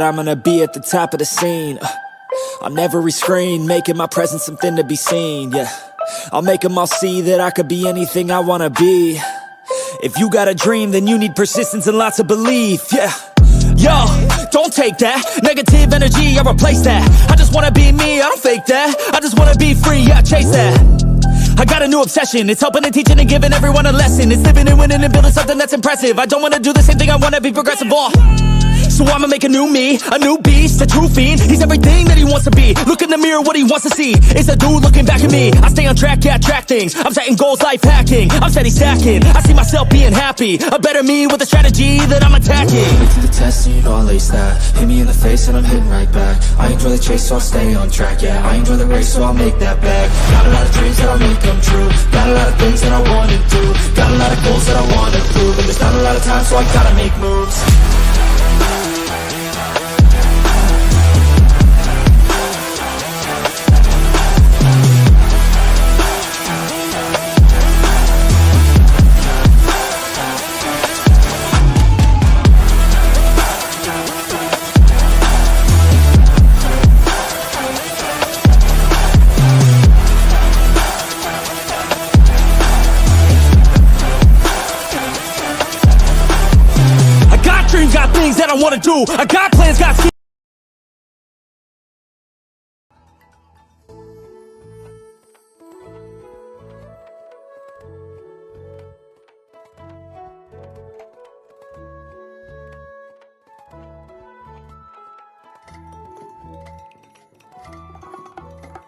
I'm gonna be at the top of the scene. On every screen, making my presence something to be seen, yeah. I'll make them all see that I could be anything I wanna be. If you got a dream, then you need persistence and lots of belief, yeah. Yo, don't take that negative energy, I replace that. I just wanna be me, I don't fake that. I just wanna be free, yeah, chase that. I got a new obsession, it's helping and teaching and giving everyone a lesson. It's living and winning and building something that's impressive. I don't wanna do the same thing, I wanna be progressive, so I'ma make a new me, a new beast, a true fiend. He's everything that he wants to be. Look in the mirror, what he wants to see is a dude looking back at me. I stay on track, yeah, track things. I'm setting goals, life hacking. I'm steady stacking. I see myself being happy. A better me with a strategy that I'm attacking. Wait to the test and you know I'll lace that. Hit me in the face and I'm hitting right back. I enjoy the chase so I'll stay on track, yeah. I enjoy the race so I'll make that bag. Got a lot of dreams that I'll make come true. Got a lot of things that I wanna do. Got a lot of goals that I wanna prove. And there's not a lot of time so I gotta make moves. Got things that I wanna do. I got plans, got schemes.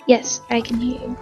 Yes, I can hear you.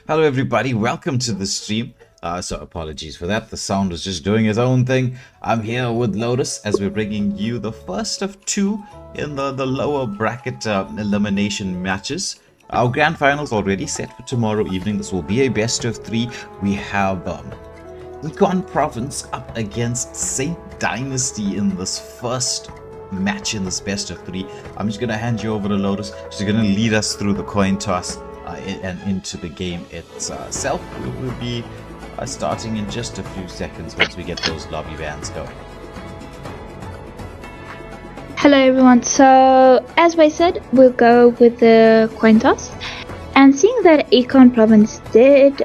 Hello everybody, welcome to the stream. So apologies for that, the sound was just doing its own thing. I'm here with Lotus as we're bringing you the first of two in the lower bracket elimination matches. Our grand finals already set for tomorrow evening. This will be a best of three. We have Econ Province up against Saint Dynasty in this first match in this best of three. I'm just going to hand you over to Lotus. She's going to lead us through the coin toss and into the game itself. We will be starting in just a few seconds once we get those lobby bans going. Hello everyone, so as we said, we'll go with the coin toss. And seeing that Econ Province did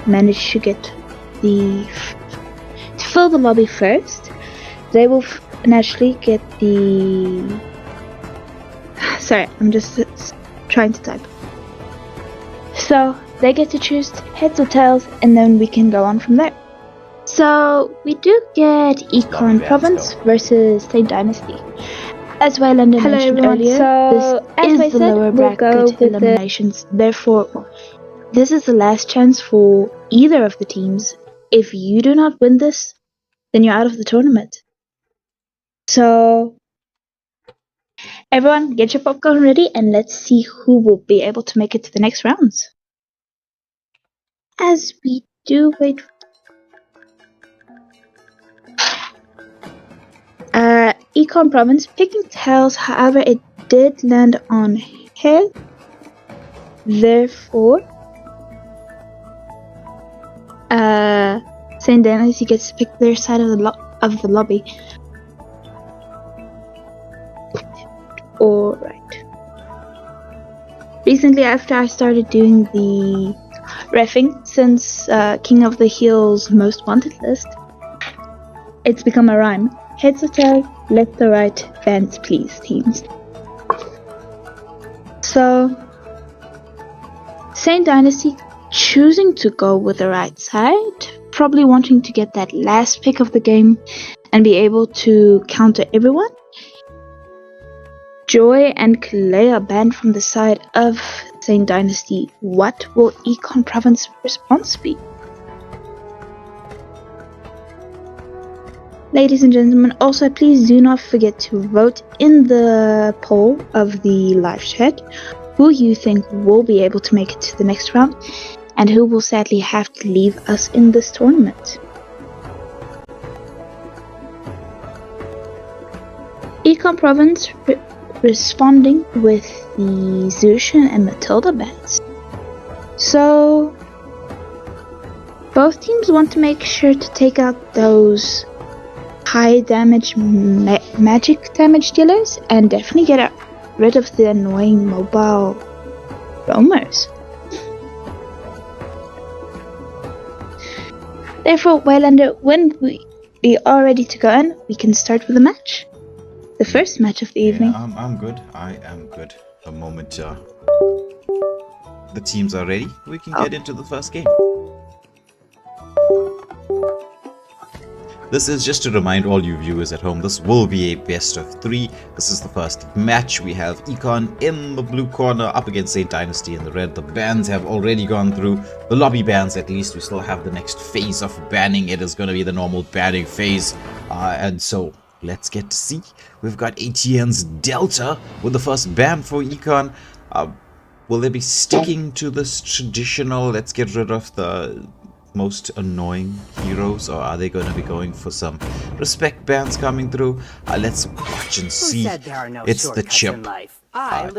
manage to get to fill the lobby first, they will naturally get the... Sorry, I'm just trying to type. So they get to choose heads or tails, and then we can go on from there. So we do get Econ Province versus Saint Dynasty. As Waylander mentioned earlier, this is the lower bracket eliminations. Therefore, this is the last chance for either of the teams. If you do not win this, then you're out of the tournament. So everyone, get your popcorn ready, and let's see who will be able to make it to the next rounds. As we do wait. Econ Province picking tails, however, it did land on head. Therefore, Saint Dynasty gets to pick their side of the lobby. Alright. Recently, after I started doing the reffing, since King of the Hill's most wanted list, it's become a rhyme. Heads or tails, left or right, fans please, teams. So, Saint Dynasty choosing to go with the right side, probably wanting to get that last pick of the game and be able to counter everyone. Joy and Clay are banned from the side of Saint Dynasty. What will Econ Province response be? Ladies and gentlemen, also please do not forget to vote in the poll of the live chat who you think will be able to make it to the next round and who will sadly have to leave us in this tournament. Econ Province responding with the Zushan and Matilda bans. So both teams want to make sure to take out those high damage magic damage dealers and definitely get rid of the annoying mobile roamers. Therefore, Waylander, when we are ready to go in, we can start with the match. The first match of the evening. I'm good. I am good. The moment the teams are ready, we can get into the first game. This is just to remind all you viewers at home, this will be a best of 3. This is the first match. We have Econ in the blue corner up against Saint Dynasty in the red. The bans have already gone through. The lobby bans, at least. We still have the next phase of banning. It is going to be the normal banning phase. And so, let's get to see. We've got ATN's Delta with the first ban for Econ. Will they be sticking to this traditional, let's get rid of the most annoying heroes, or are they going to be going for some respect bans coming through? Let's watch and see. It's the Chip.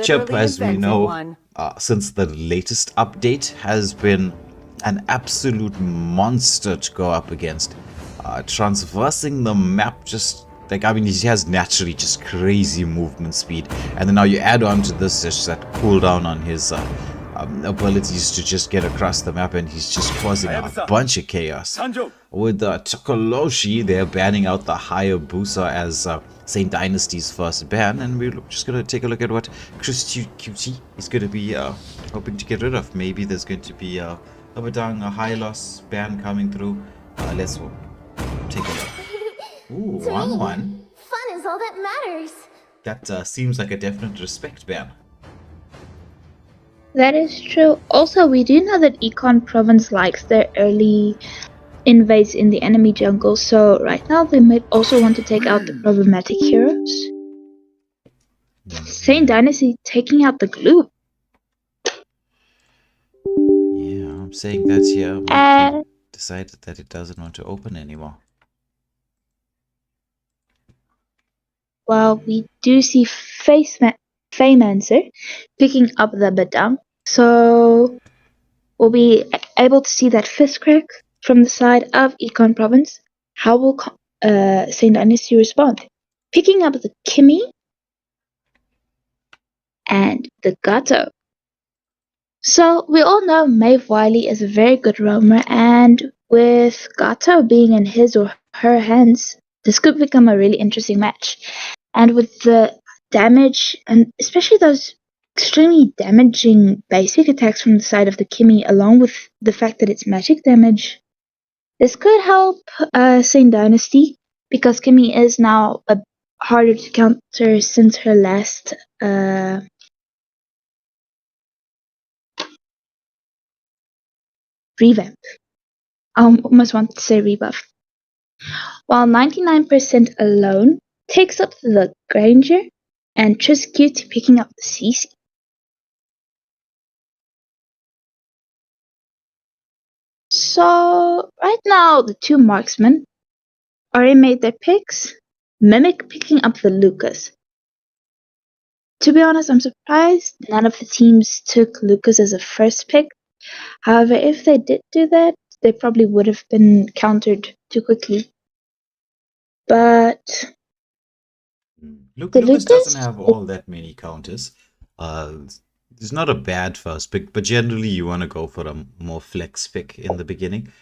Chip, as we know, since the latest update, has been an absolute monster to go up against. Traversing the map, just like, I mean, he has naturally just crazy movement speed, and then now you add on to this just that cooldown on his abilities to just get across the map, and he's just causing a bunch of chaos. With Tokoloshi, they're banning out the Hayabusa as Saint Dynasty's first ban, and we're just going to take a look at what Chris QT is going to be hoping to get rid of. Maybe there's going to be a Abadang, a high loss ban coming through. Let's take a look. Ooh, 1-1. Fun is all that matters. That seems like a definite respect ban. That is true. Also, we do know that Econ Province likes their early invades in the enemy jungle, so right now they might also want to take out the problematic heroes. Saint Dynasty taking out the glue. Yeah, I'm saying that here. We decided that it doesn't want to open anymore. Well, we do see Faymancer picking up the Badang, so we'll be able to see that fist crack from the side of Econ Province. How will Saint Dynasty respond? Picking up the Kimmy and the Gato. So we all know Maeve Wiley is a very good roamer, and with Gato being in his or her hands, this could become a really interesting match. And with the damage, and especially those extremely damaging basic attacks from the side of the Kimmy, along with the fact that it's magic damage, this could help Saint Dynasty, because Kimmy is now harder to counter since her last revamp. I almost want to say rebuff. While 99% alone takes up the Granger, and Triscutie picking up the CC. So, right now, the two marksmen already made their picks. Mimic picking up the Lucas. To be honest, I'm surprised none of the teams took Lucas as a first pick. However, if they did do that, they probably would have been countered too quickly. But Lucas doesn't have all that many counters. It's not a bad first pick, but generally you want to go for a more flex pick in the beginning.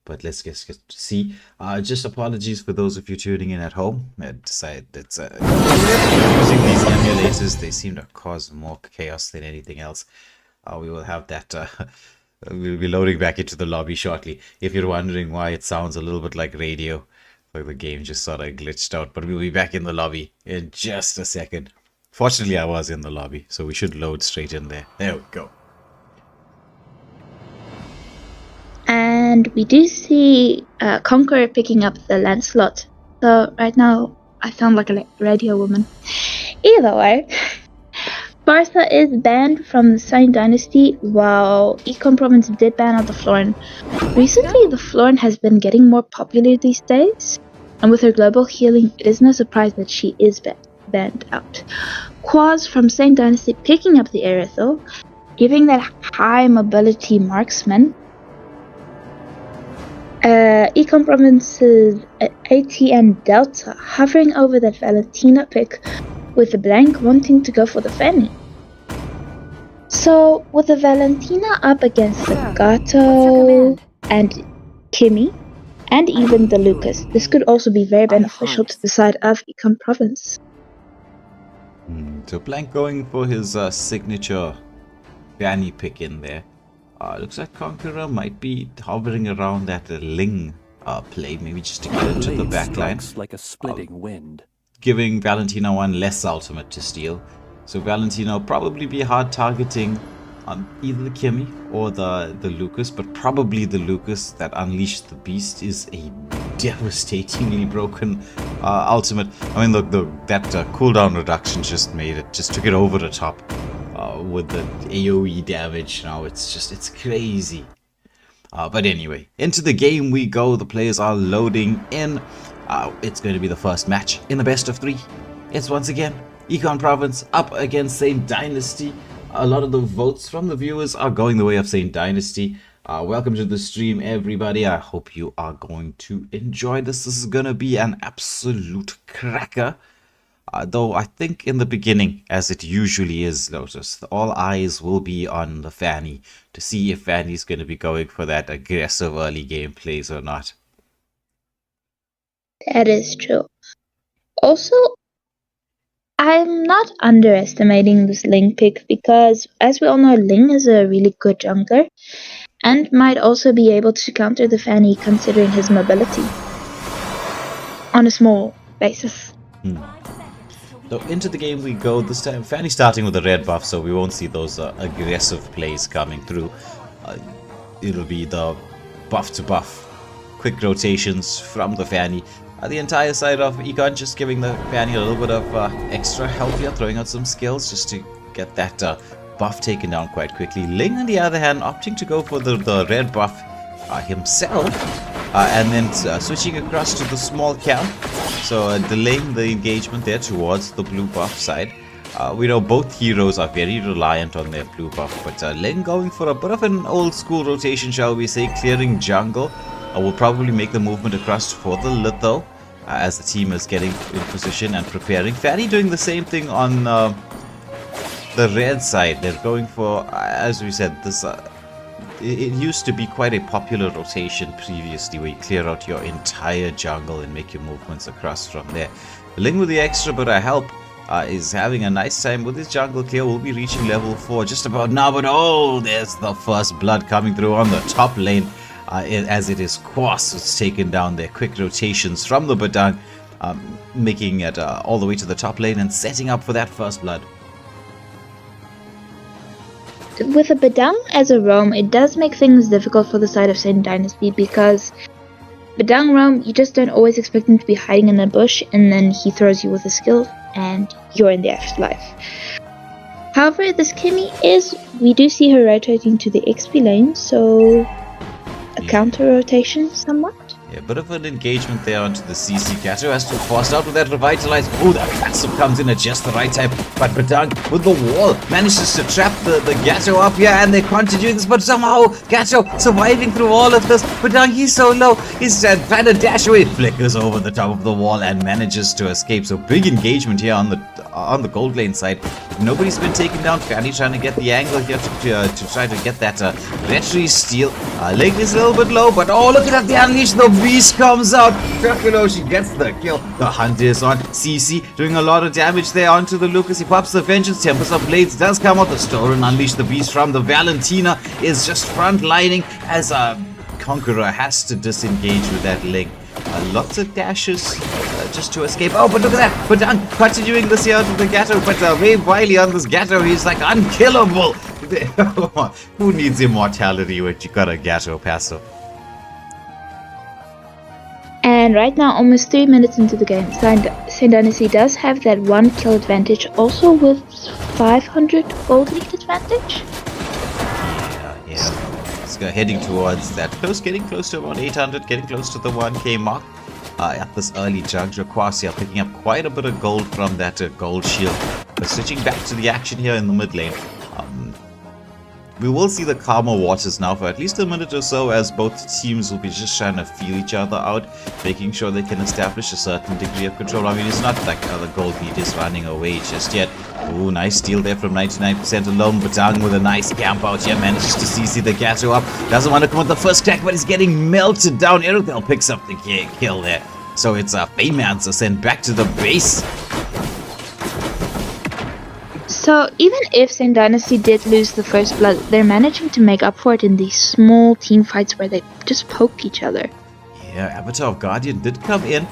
But let's get to see. Just apologies for those of you tuning in at home. I decided that using these emulators, they seem to cause more chaos than anything else. We will have that. We'll be loading back into the lobby shortly. If you're wondering why it sounds a little bit like radio, Like the game just sort of glitched out, but we'll be back in the lobby in just a second. Fortunately, I was in the lobby, so we should load straight in there. There we go. And we do see Conqueror picking up the Lancelot. So right now, I sound like a radio woman. Either way, Barca is banned from the Saint Dynasty, while Econ Province did ban out the Florin. Recently, the Florin has been getting more popular these days, and with her global healing, it is no surprise that she is banned out. Quaz from Saint Dynasty picking up the Aerithal, giving that high mobility marksman. Econ Province's ATN Delta hovering over that Valentina pick, with the blank wanting to go for the Fanny. So, with the Valentina up against the Gato and Kimmy, and even the Lucas, this could also be very beneficial to the side of Econ Province. So Blank going for his signature Fanny pick in there. Looks like Conqueror might be hovering around that Ling play, maybe just to get into the backline. Like a splitting wind. Giving Valentina one less ultimate to steal. So Valentina will probably be hard targeting on either the Kimmy or the Lucas, but probably the Lucas that unleashed the beast is a devastatingly broken ultimate. I mean, look, that cooldown reduction just took it over the top with the AoE damage. Now it's crazy. But anyway, into the game we go. The players are loading in. It's going to be the first match in the best of 3. It's once again Econ Province up against Saint Dynasty. A lot of the votes from the viewers are going the way of Saint Dynasty. Welcome to the stream, everybody. I hope you are going to enjoy this. This is going to be an absolute cracker. Though I think in the beginning, as it usually is, Lotus, all eyes will be on the Fanny to see if Fanny's going to be going for that aggressive early game plays or not. That is true. Also, I'm not underestimating this Ling pick because, as we all know, Ling is a really good jungler and might also be able to counter the Fanny considering his mobility on a small basis. So into the game we go. This time Fanny starting with a red buff, so we won't see those aggressive plays coming through. It'll be the buff to buff, quick rotations from the Fanny. The entire side of Econ just giving the Fanny a little bit of extra help here, throwing out some skills just to get that buff taken down quite quickly. Ling, on the other hand, opting to go for the red buff himself, and then switching across to the small camp, so delaying the engagement there towards the blue buff side. We know both heroes are very reliant on their blue buff, but Ling going for a bit of an old school rotation, shall we say, clearing jungle. Will probably make the movement across for the Litho as the team is getting in position and preparing. Fanny doing the same thing on the red side. They're going for, as we said, this. It used to be quite a popular rotation previously, where you clear out your entire jungle and make your movements across from there. Ling with the extra bit of help is having a nice time with his jungle clear. Will be reaching level 4 just about now, but oh, there's the first blood coming through on the top lane. As it is Quas who's taken down their quick rotations from the Badang, making it all the way to the top lane and setting up for that first blood. With a Badang as a roam, it does make things difficult for the side of Saint Dynasty because Badang roam, you just don't always expect him to be hiding in a bush and then he throws you with a skill and you're in the afterlife. However, this Kimmy we do see her rotating to the XP lane, so a counter rotation somewhat. Yeah, a bit of an engagement there onto the CC. Gato has to be forced out with that revitalize. Oh, that passive comes in at just the right time. But Badang with the wall manages to trap the Gato up here, and they continue this, but somehow Gato surviving through all of this. Badang, he's so low. He's trying to dash away, flickers over the top of the wall and manages to escape. So big engagement here on the gold lane side. Nobody's been taken down. Fanny trying to get the angle here to try to get that retry steal. Leg is a little bit low, but oh, look at that, the unleash. The beast comes out. She gets the kill. The hunt is on. CC doing a lot of damage there onto the Lucas. He pops the vengeance. Tempest of Blades does come out. The store and unleash the beast from the Valentina is just front lining as Conqueror has to disengage with that Ling. Lots of dashes just to escape. Oh, but look at that! Badang continuing this here to the Gatto, but Wave Wiley on this Gatto, he's like unkillable! Who needs immortality when you got a Gatto passive? And right now, almost 3 minutes into the game, St. Dynasty does have that 1 kill advantage, also with 500 gold lead advantage. Yeah. Let's go heading towards that getting close to around 800, getting close to the 1k mark. At this early juncture, Quasia picking up quite a bit of gold from that gold shield. But switching back to the action here in the mid lane. We will see the calmer waters now for at least a minute or so, as both teams will be just trying to feel each other out, making sure they can establish a certain degree of control. I mean, it's not like the gold lead is running away just yet. Ooh, nice steal there from 99% alone. Badang with a nice camp out here, manages to CC the Gatto up. Doesn't want to come with the first crack, but he's getting melted down. Erithel picks up the kill there. So it's Feymancer sent back to the base. So even if St. Dynasty did lose the first blood, they're managing to make up for it in these small team fights where they just poke each other. Yeah, Avatar of Guardian did come in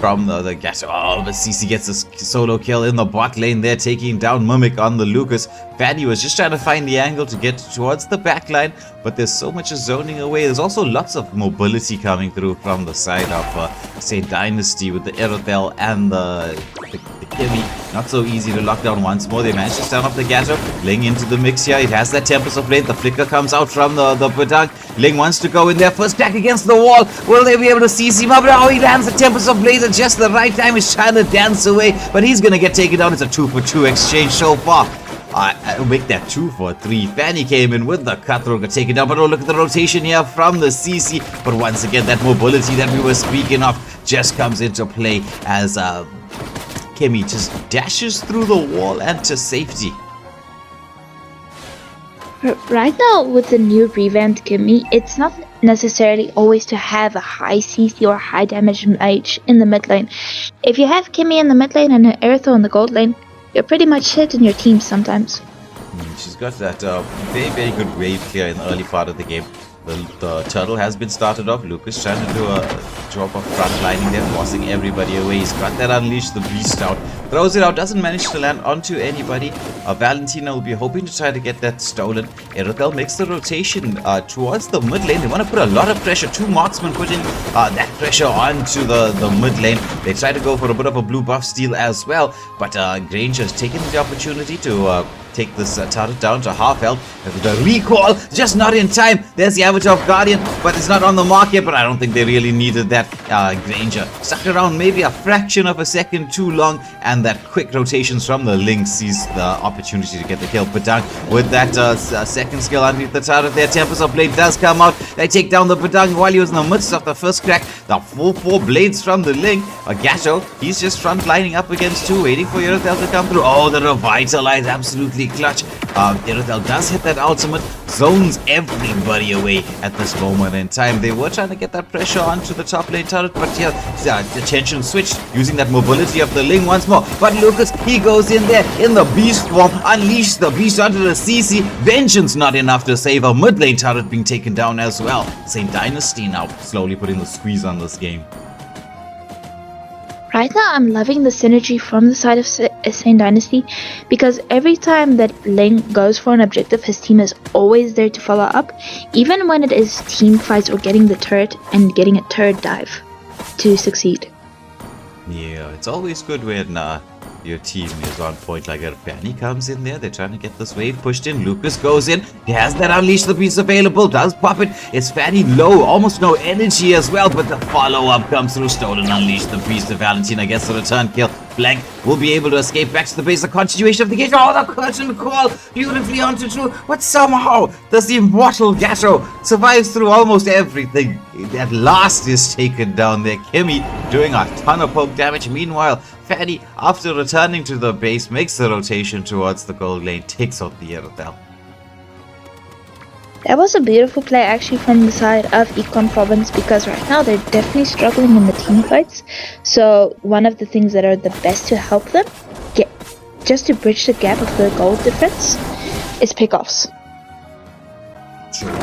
from the Gatto. Oh, but CC gets a solo kill in the bot lane there, taking down Mimic on the Lucas. Fanny was just trying to find the angle to get towards the back line, but there's so much zoning away. There's also lots of mobility coming through from the side of St. Dynasty with the Erithel and the Kimmy. Not so easy to lock down once more. They managed to stand off the Gatto. Ling into the mix here. It has that Tempest of Blade. The flicker comes out from the Badang. Ling wants to go in there. First back against the wall. Will they be able to seize him up? Oh, he lands the Tempest of Blade at just the right time. He's trying to dance away, but he's going to get taken down. It's a 2-for-2 exchange so far. I'll make that 2-for-3. Fanny came in with the Cutthroat, got taken down, but oh, look at the rotation here from the CC. But once again, that mobility that we were speaking of just comes into play as Kimmy just dashes through the wall and to safety. Right now, with the new revamped Kimmy, it's not necessarily always to have a high CC or high damage mage in the mid lane. If you have Kimmy in the mid lane and an Erithel in the gold lane, you're pretty much hit in your team sometimes. She's got that very, very good wave clear in the early part of the game. The turtle has been started off. Lucas trying to do a job of front lining there, forcing everybody away. He's got that Unleash the Beast out. Throws it out, doesn't manage to land onto anybody. Valentina will be hoping to try to get that stolen. Erithel makes the rotation towards the mid lane. They want to put a lot of pressure. 2 marksmen putting that pressure onto the mid lane. They try to go for a bit of a blue buff steal as well, but Granger's taking the opportunity to take this turret down to half health. The recall, just not in time. There's the Avatar of Guardian, but it's not on the mark yet, but I don't think they really needed that. Granger stuck around maybe a fraction of a second too long, and that quick rotations from the Link sees the opportunity to get the kill. Badang with that second skill underneath the turret there. Tempest of Blade does come out. They take down the Badang while he was in the midst of the first crack. The 4-4 blades from the Link. Gatto, he's just front lining up against 2, waiting for Erithel to come through. Oh, the Revitalize, absolutely clutch. Erithel does hit that ultimate, zones everybody away at this moment in time. They were trying to get that pressure onto the top lane turret, but yeah, the tension switched, using that mobility of the Ling once more. But Lucas, he goes in there in the beast form, unleash the beast onto the CC. Vengeance not enough to save a mid lane turret being taken down as well. St. Dynasty now slowly putting the squeeze on this game. Right now, I'm loving the synergy from the side of St. Dynasty, because every time that Ling goes for an objective, his team is always there to follow up, even when it is team fights or getting the turret and getting a turret dive to succeed. Yeah, it's always good when your team is on point. Like a Fanny comes in there, they're trying to get this wave pushed in. Lucas goes in, he has that Unleash the Beast available, does pop it. It's Fanny low, almost no energy as well, but the follow-up comes through. Stolen Unleash the Beast. Valentina gets the return kill. Blank will be able to escape back to the base. The continuation of the gate. Oh, the curtain call beautifully onto true, but somehow the immortal Gatto survives through almost everything. At last is taken down there. Kimmy doing a ton of poke damage. Meanwhile, Fanny, after returning to the base, makes the rotation towards the gold lane, takes out the Erithel. That was a beautiful play actually from the side of Econ Province, because right now they're definitely struggling in the team fights. So one of the things that are the best to help them get just to bridge the gap of the gold difference is pickoffs. True.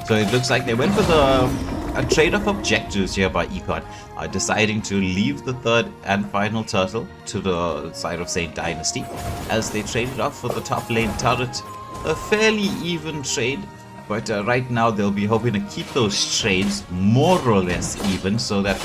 So it looks like they went for the a trade of objectives here by Econ, deciding to leave the third and final turtle to the side of St. Dynasty as they traded off for the top lane turret. A fairly even trade, but right now they'll be hoping to keep those trades more or less even so that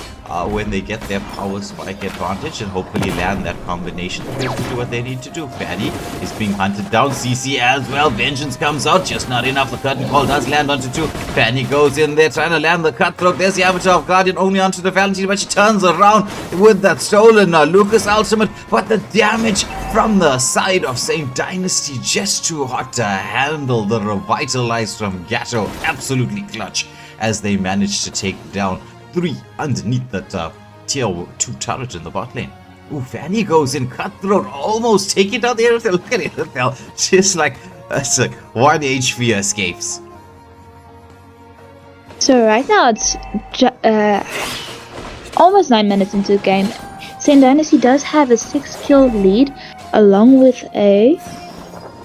when they get their power spike advantage and hopefully land that combination, they'll be able to do what they need to do. Fanny is being hunted down. CC as well. Vengeance comes out. Just not enough. The curtain call does land onto two. Fanny goes in there trying to land the cutthroat. There's the Avatar of Guardian only onto the Valentine, but she turns around with that stolen Lucas ultimate. But the damage from the side of St. Dynasty just too hot to handle. The revitalize from Gatto absolutely clutch as they manage to take down 3 underneath that tier 2 turret in the bot lane. Ooh, Fanny goes in, cutthroat, almost take it out there. Look at it, just like, it's like 1 HP escapes. So right now it's almost 9 minutes into the game. St. Dynasty does have a 6 kill lead along with a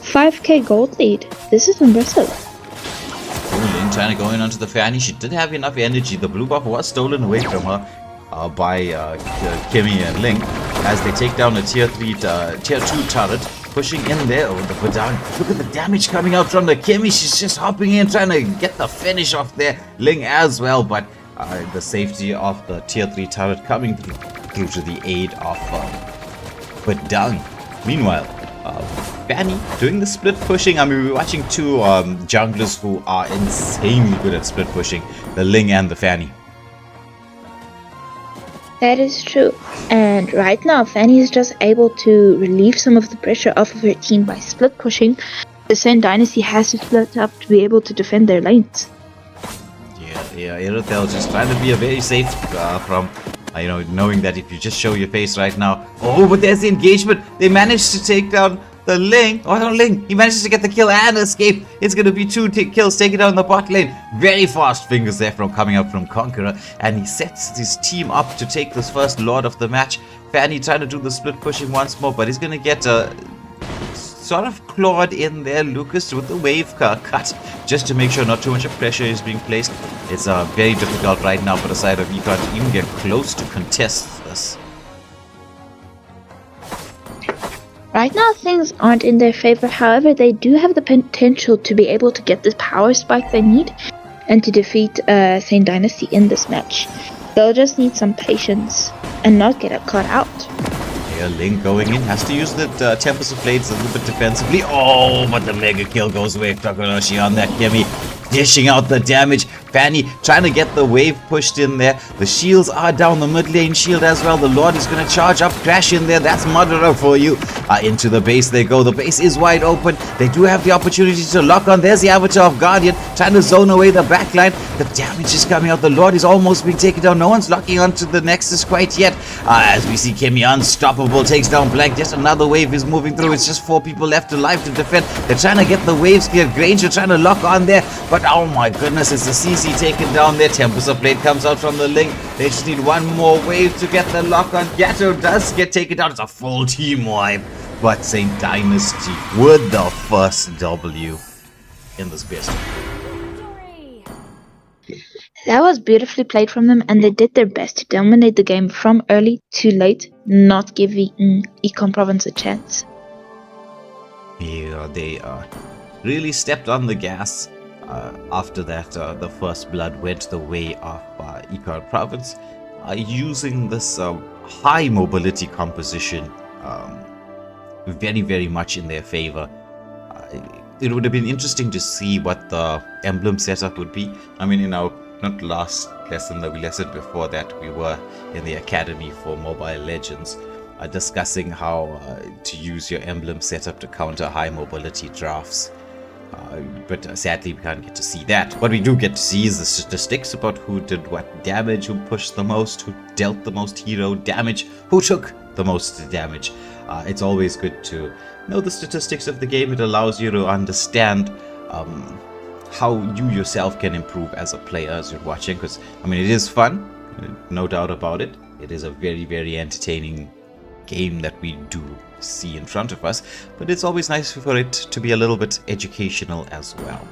5k gold lead. This is impressive. Link trying to go in onto the Fanny. She did have enough energy. The blue buff was stolen away from her by Kimmy and Link as they take down a tier 2 turret, pushing in there over the Badang. Look at the damage coming out from the Kimmy. She's just hopping in, trying to get the finish off there. Ling as well, but the safety of the tier 3 turret coming through to the aid of Badang. Meanwhile, Fanny doing the split pushing. I mean, we're watching two junglers who are insanely good at split pushing, the Ling and the Fanny. That is true. And right now, Fanny is just able to relieve some of the pressure off of her team by split pushing. The St. Dynasty has to split up to be able to defend their lanes. Yeah, Irithel just trying to be a very safe from, knowing that if you just show your face right now. Oh, but there's the engagement. They managed to take down the Ling. Oh, no, Ling. He manages to get the kill and escape. It's going to be 2 kills taken down the bot lane. Very fast fingers there from coming up from Conqueror. And he sets his team up to take this first Lord of the match. Fanny trying to do the split pushing once more, but he's going to get sort of clawed in there, Lucas, with the wave cut, just to make sure not too much pressure is being placed. It's very difficult right now for the side of Econ to even get close to contest this. Right now, things aren't in their favor. However, they do have the potential to be able to get the power spike they need and to defeat St. Dynasty in this match. They'll just need some patience and not get caught out. Here, Link going in, has to use the Tempest of Blades a little bit defensively. Oh, but the mega kill goes away. Takanoshi on that Kimmy, dishing out the damage. Fanny trying to get the wave pushed in there. The shields are down, the mid lane shield as well. The Lord is going to charge up, crash in there. That's Murderer for you. Into the base they go. The base is wide open. They do have the opportunity to lock on. There's the Avatar of Guardian trying to zone away the backline. The damage is coming out. The Lord is almost being taken down. No one's locking onto the Nexus quite yet. As we see Kimmy unstoppable, takes down Blank. Just another wave is moving through. It's just 4 people left alive to defend. They're trying to get the waves cleared. Granger trying to lock on there. But oh my goodness, it's the CC taken down there. Tempest of Blade comes out from the Link. They just need one more wave to get the lock on. Gatto does get taken down. It's a full team wipe. But St. Dynasty with the first W in this best. That was beautifully played from them, and they did their best to dominate the game from early to late, not giving Econ Province a chance. Yeah, they really stepped on the gas. After that, the first blood went the way of Econ Province, using this high mobility composition very, very much in their favor. It would have been interesting to see what the emblem setup would be. I mean, in our not last lesson, the lesson before that, we were in the Academy for Mobile Legends, discussing how to use your emblem setup to counter high mobility drafts. But sadly, we can't get to see that. What we do get to see is the statistics about who did what damage, who pushed the most, who dealt the most hero damage, who took the most damage. It's always good to know the statistics of the game. It allows you to understand how you yourself can improve as a player as you're watching. Because, I mean, it is fun, no doubt about it. It is a very, very entertaining game that we do see in front of us, but it's always nice for it to be a little bit educational as well.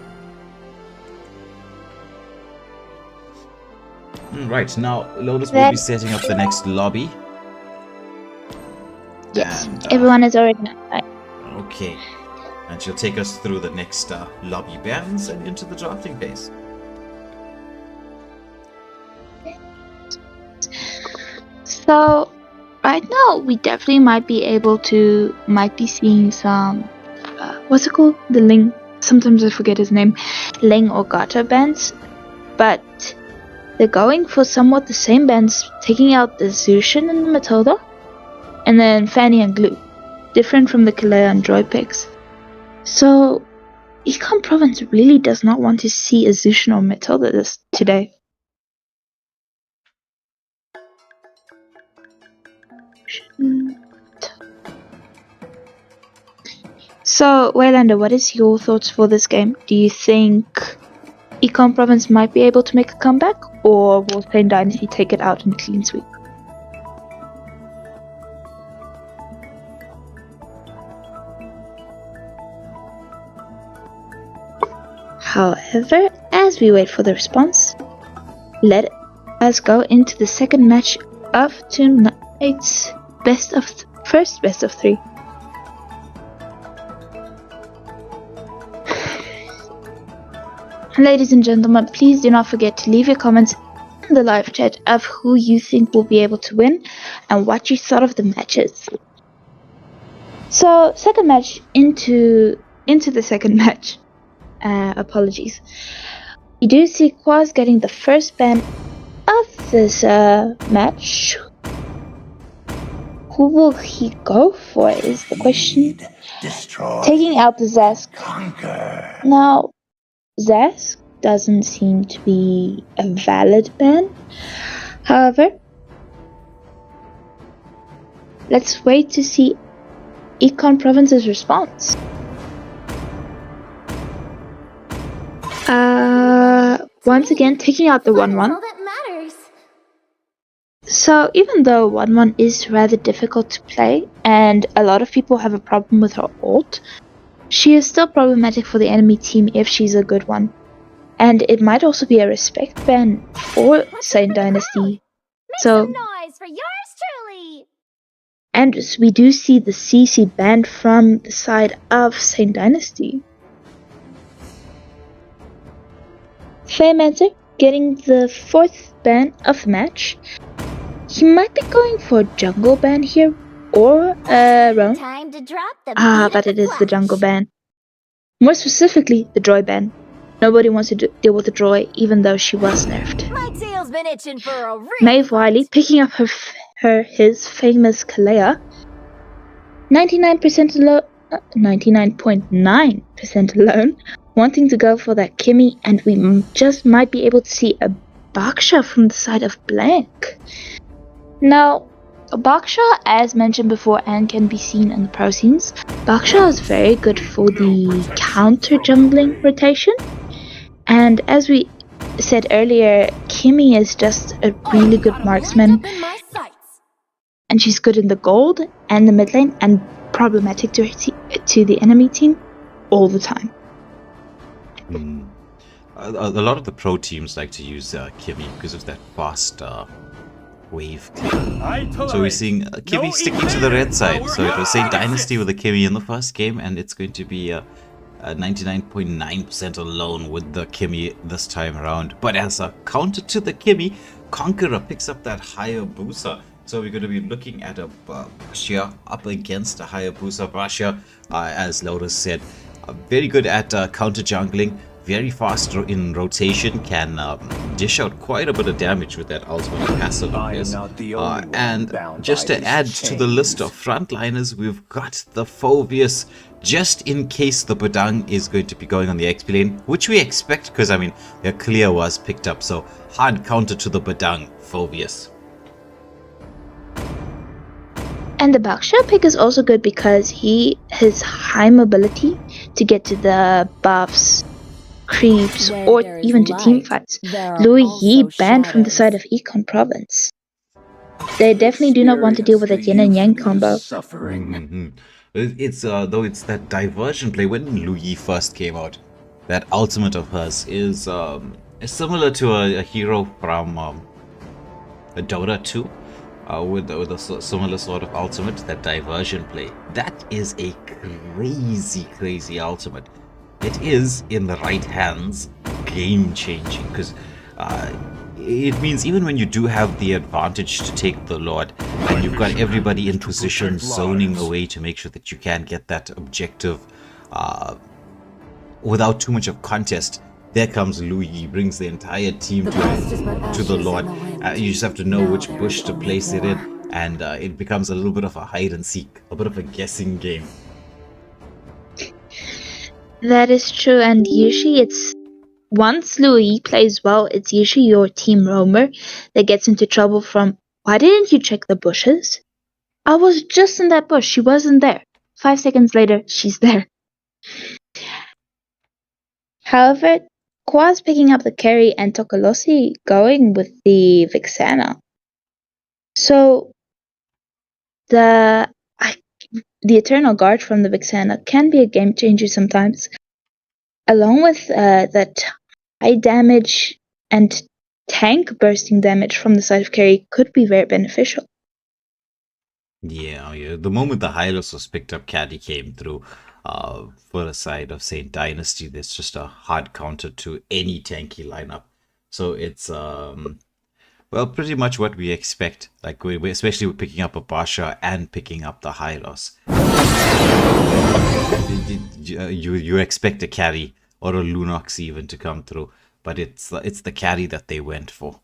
Right, now Lotus will be setting up the next lobby. Yes, And, everyone is already outside. Okay. And she'll take us through the next lobby bands and into the drafting phase. So, right now, we definitely might be seeing some, what's it called? The Ling, sometimes I forget his name, Ling or Gato bands. But they're going for somewhat the same bands, taking out the Zushin and the Matilda, and then Fanny and Glue, different from the Kalea and Droid picks. So, Econ Province really does not want to see a Zushin or Matilda today. So, Waylander, what is your thoughts for this game? Do you think Econ Province might be able to make a comeback, or will Saint Dynasty take it out in clean sweep? However, as we wait for the response, let us go into the second match of tonight's first best of 3. Ladies and gentlemen, please do not forget to leave your comments in the live chat of who you think will be able to win and what you thought of the matches. So, second match into the second match. Apologies. We do see Quaz getting the first ban of this match. Who will he go for is the question. Taking out the Zask. Now, Zask doesn't seem to be a valid ban. However, let's wait to see Econ Province's response. Once again, taking out the 1-1. All that matters. So even though 1-1 is rather difficult to play, and a lot of people have a problem with her ult, she is still problematic for the enemy team if she's a good one. And it might also be a respect ban for Saint Dynasty. So, Noise for yours truly. and we do see the CC banned from the side of Saint Dynasty. Fairmancer getting the 4th ban of the match. He might be going for a jungle ban here, or Roam. Time to drop the But it is the jungle ban. More specifically, the Droid ban. Nobody wants to deal with the Droid, even though she was nerfed. My tail's been itching for a real Maeve Wiley picking up his famous Kalea. 99.9% alone, wanting to go for that Kimmy, and we just might be able to see a Baksha from the side of Blank. Now, Baksha, as mentioned before and can be seen in the pro scenes, Baksha is very good for the counter jungling rotation. And as we said earlier, Kimmy is just a really good marksman, and she's good in the gold and the mid lane and problematic to the enemy team all the time. A lot of the pro teams like to use Kimmy because of that fast wave clear. So we're seeing Kimmy sticking to the red side. So it was Saint Dynasty with the Kimmy in the first game, and it's going to be 99.9% alone with the Kimmy this time around. But as a counter to the Kimmy, Conqueror picks up that Hayabusa. So we're going to be looking at a Brashia up against a Hayabusa. Brashia, as Lotus said, very good at counter jungling, very fast in rotation, can dish out quite a bit of damage with that ultimate passive of his. And just to add to the list of frontliners, we've got the Phoveus, just in case the Badang is going to be going on the XP lane, which we expect because, I mean, their clear was picked up. So hard counter to the Badang, Phoveus. And the Baksha pick is also good because his high mobility to get to the buffs, creeps, or even to team fights. Louis Yi banned from the side of Econ Province. They definitely do not want to deal with that yin and yang combo. It's though it's that diversion play when Louis first came out. That ultimate of hers is similar to a hero from a Dota 2 with a similar sort of ultimate, that diversion play. That is a crazy ultimate. It is, in the right hands, game-changing, because it means even when you do have the advantage to take the Lord, and you've got everybody in position zoning away to make sure that you can get that objective without too much of contest, there comes Louis. He brings the entire team to the Lord. You just have to know which bush to place it in, and it becomes a little bit of a hide and seek, a bit of a guessing game. That is true, and usually it's once Louis plays well, it's usually your team roamer that gets into trouble from, why didn't you check the bushes? I was just in that bush, she wasn't there. 5 seconds later, she's there. However, Quaz picking up the carry and Tokolosi going with the Vixana. So the Eternal Guard from the Vixana can be a game changer sometimes. Along with that high damage and tank bursting damage from the side of carry could be very beneficial. Yeah. The moment the Hylos was picked up, Caddy came through. For the side of St. Dynasty, there's just a hard counter to any tanky lineup. So it's pretty much what we expect. Like we especially with picking up a Basha and picking up the Hylos. You expect a carry or a Lunox even to come through, but it's the carry that they went for.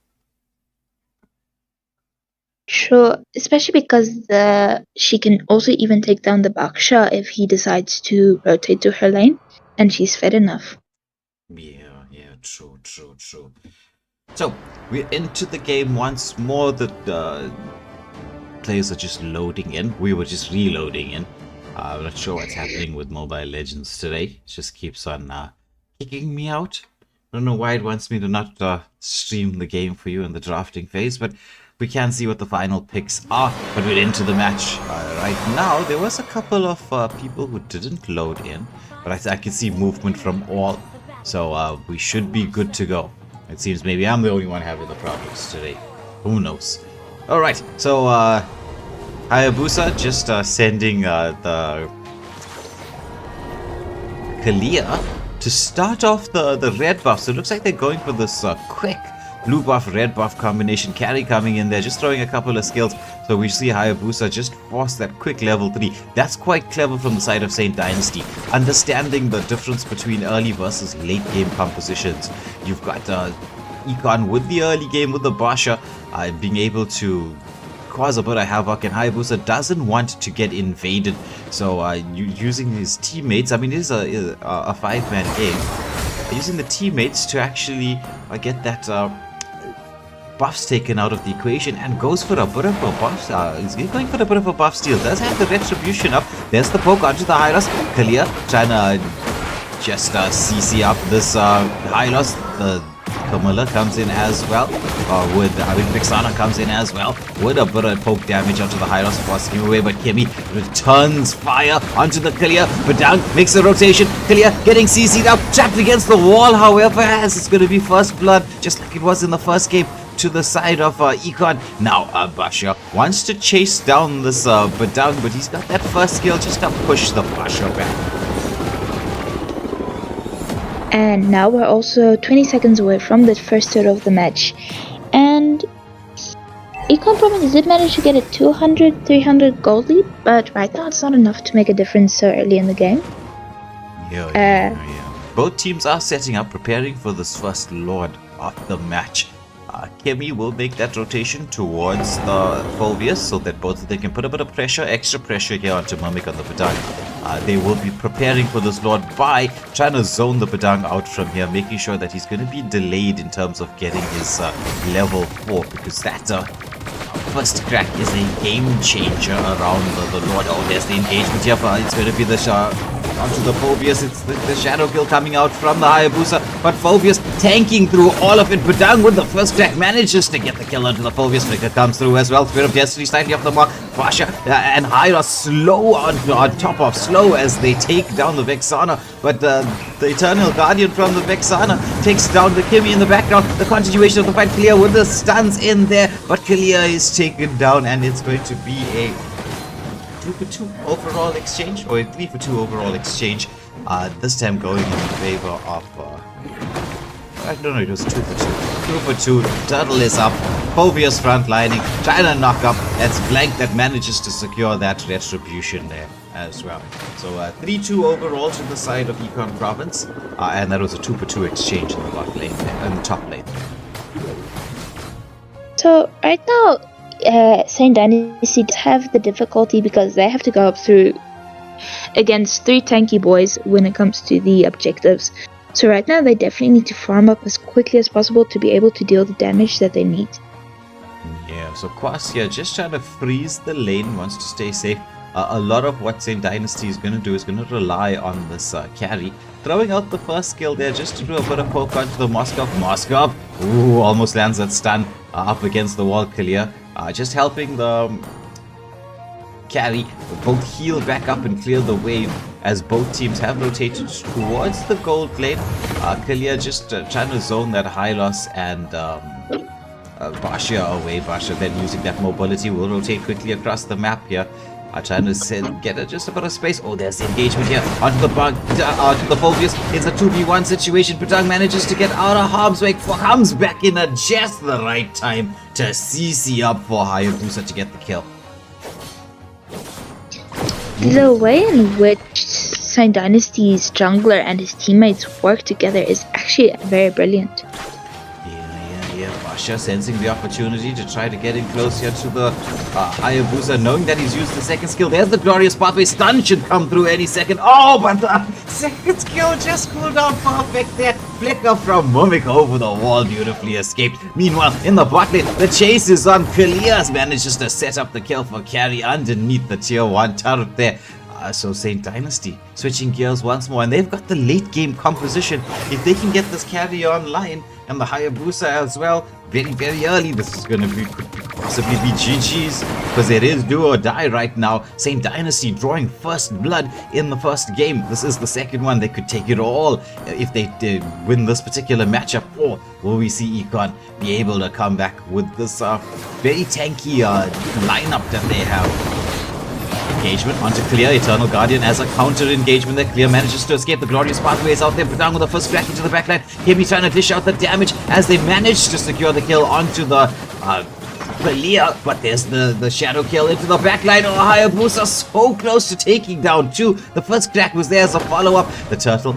Sure, especially because she can also even take down the Baksha if he decides to rotate to her lane, and she's fed enough. Yeah, true. So, we're into the game once more. The players are just loading in. We were just reloading in. I'm not sure what's happening with Mobile Legends today. It just keeps on kicking me out. I don't know why it wants me to not stream the game for you in the drafting phase, but we can see what the final picks are. But we're into the match right now. There was a couple of people who didn't load in, but I can see movement from all. So we should be good to go. It seems maybe I'm the only one having the problems today. Who knows? Alright, so Hayabusa just sending the Kalia to start off the red buff. So it looks like they're going for this quick blue buff, red buff combination. Carry coming in there, just throwing a couple of skills. So we see Hayabusa just force that quick level 3. That's quite clever from the side of St. Dynasty. Understanding the difference between early versus late game compositions. You've got Econ with the early game with the Basha, being able to cause a bit of havoc, and Hayabusa doesn't want to get invaded. So using his teammates, I mean it is a 5-man game, using the teammates to actually get that buffs taken out of the equation, and goes for a bit of a buff. He's going for a bit of a buff steal. Does have the retribution up. There's the poke onto the Hylos. Kalia trying to just CC up this Hylos. The Camilla comes in as well. Vixana comes in as well with a bit of poke damage onto the Hylos, forcing him away, but Kimmy returns fire onto the Kalia. Badang makes a rotation. Kalia getting CC'd up, trapped against the wall, however, as it's going to be first blood, just like it was in the first game, to the side of Econ. Now Basha wants to chase down this Badang, but he's got that first skill just to push the Basha back. And now we're also 20 seconds away from the first turn of the match. And Econ probably did manage to get a 200-300 gold lead, but right now it's not enough to make a difference so early in the game. Yeah. Both teams are setting up, preparing for this first Lord of the match. Kemi will make that rotation towards the Fulvius so that both of them can put a bit of pressure, extra pressure here onto Mumik on the Badang. They will be preparing for this Lord by trying to zone the Badang out from here, making sure that he's going to be delayed in terms of getting his level 4, because that first crack is a game changer around the Lord. Oh, there's the engagement here. It's going to be the onto the Phobius. It's the shadow kill coming out from the Hayabusa, but Phobius tanking through all of it. Padang with the first crack manages to get the kill onto the Phobius. Flicker comes through as well. Spirit of Destiny slightly off the mark. Basha and Hyra slow on top of slow as they take down the Vexana, but the Eternal Guardian from the Vexana takes down the Kimi in the background. The continuation of the fight, Kalia with the stuns in there, but Kalia is taken down, and it's going to be a 2-for-2 overall exchange, or a 3-for-2 overall exchange, this time going in favor of I don't know, it was 2-for-2. 2-for-2, Turtle is up, Phobius frontlining, trying to knock up. That's Blank that manages to secure that retribution there as well. So 3-2 overall to the side of Econ Province, and that was a 2-for-2 exchange in the bot lane there, in the top lane. So right now, Saint Dynasty does have the difficulty because they have to go up through against 3 tanky boys when it comes to the objectives. So right now they definitely need to farm up as quickly as possible to be able to deal the damage that they need. Yeah, so Quas here just trying to freeze the lane, wants to stay safe. A lot of what Saint Dynasty is going to do is going to rely on this carry. Throwing out the first skill there just to do a bit of poke onto the Moskov. Moskov, ooh, almost lands that stun up against the wall clear. Just helping the carry both heal back up and clear the wave as both teams have rotated towards the gold lane. Kalia just trying to zone that Hylos and Basha away. Basha then using that mobility will rotate quickly across the map here. Trying to get just a bit of space. Oh, there's the engagement here onto the Phobius. It's a 2v1 situation. Padang manages to get out of harm's way. Comes back in at just the right time to CC up for Hayabusa to get the kill. The way in which Saint Dynasty's jungler and his teammates work together is actually very brilliant. Yeah. Basha sensing the opportunity to try to get in close here to the Hayabusa, knowing that he's used the second skill. There's the glorious pathway. Stun should come through any second. Oh, but the second skill just cooled down perfect there. Flicker from Mumik over the wall, beautifully escaped. Meanwhile, in the bot lane, the chase is on. Kalias manages to set up the kill for carry underneath the tier 1 turret there. So Saint Dynasty switching gears once more, and they've got the late game composition. If they can get this carry online and the Hayabusa as well very early, this is going to could possibly be GG's, because it is do or die right now. Saint Dynasty drawing first blood in the first game. This is the second one. They could take it all if they did win this particular matchup, or will we see Econ be able to come back with this very tanky lineup that they have? Engagement onto Clear, Eternal Guardian as a counter engagement there. Clear manages to escape. The glorious pathways out there. Down with the first crack into the backline. Himi trying to dish out the damage as they manage to secure the kill onto the Clear, but there's the shadow kill into the backline. Oh, Hayabusa so close to taking down 2. The first crack was there as a follow-up. The turtle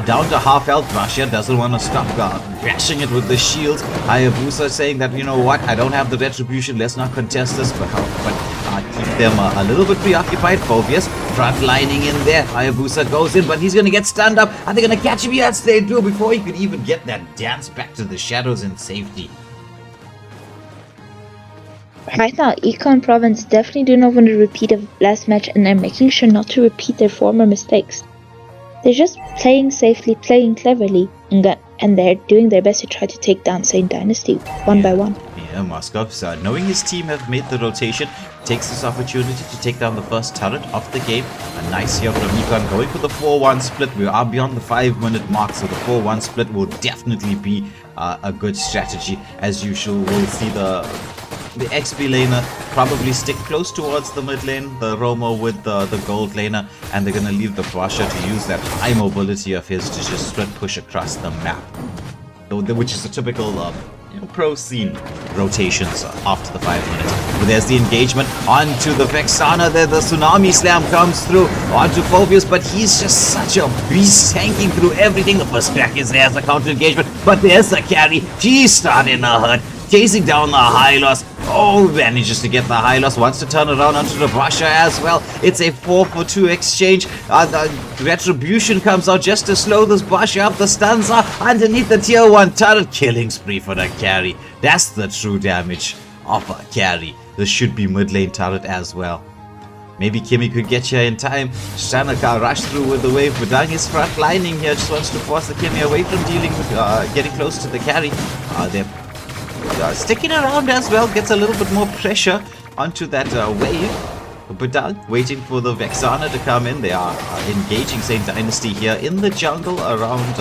down to half health. Basha doesn't want to stop bashing it with the shields. Hayabusa saying that, you know what, I don't have the retribution, let's not contest this, but keep them a little bit preoccupied. Phobius frontlining in there. Hayabusa goes in, but he's going to get stunned up. Are they going to catch him? Yes, they do, before he could even get that dance back to the shadows in safety. Right now, Econ Province definitely do not want to repeat a last match, and they're making sure not to repeat their former mistakes. They're just playing safely, playing cleverly, and they're doing their best to try to take down Saint Dynasty one by one. Yeah, Moskov's knowing his team have made the rotation, takes this opportunity to take down the first turret of the game. A nice here from Econ going for the 4-1 split. We are beyond the 5-minute mark, so the 4-1 split will definitely be a good strategy. As usual, we'll see the XP laner probably stick close towards the mid lane, the Romo with the gold laner, and they're going to leave the Basha to use that high mobility of his to just split push across the map, which is a typical pro scene rotations after the 5 minutes. But there's the engagement onto the Vexana there. The Tsunami Slam comes through onto Phobius, but he's just such a beast, tanking through everything. The first crack is there as a counter engagement, but there's the carry. She's starting to hurt. Chasing down the Hylos. Oh, manages to get the Hylos. Wants to turn around onto the Basha as well. It's a 4-for-2 exchange. The retribution comes out just to slow this Basha up. The stuns are underneath the tier 1 turret. Killing spree for the carry. That's the true damage of a carry. This should be mid lane turret as well. Maybe Kimmy could get here in time. Shanaka rush through with the wave. Badang is frontlining here. Just wants to force the Kimmy away from dealing with getting close to the carry. They're sticking around as well. Gets a little bit more pressure onto that wave. Badang waiting for the Vexana to come in. They are engaging St. Dynasty here in the jungle around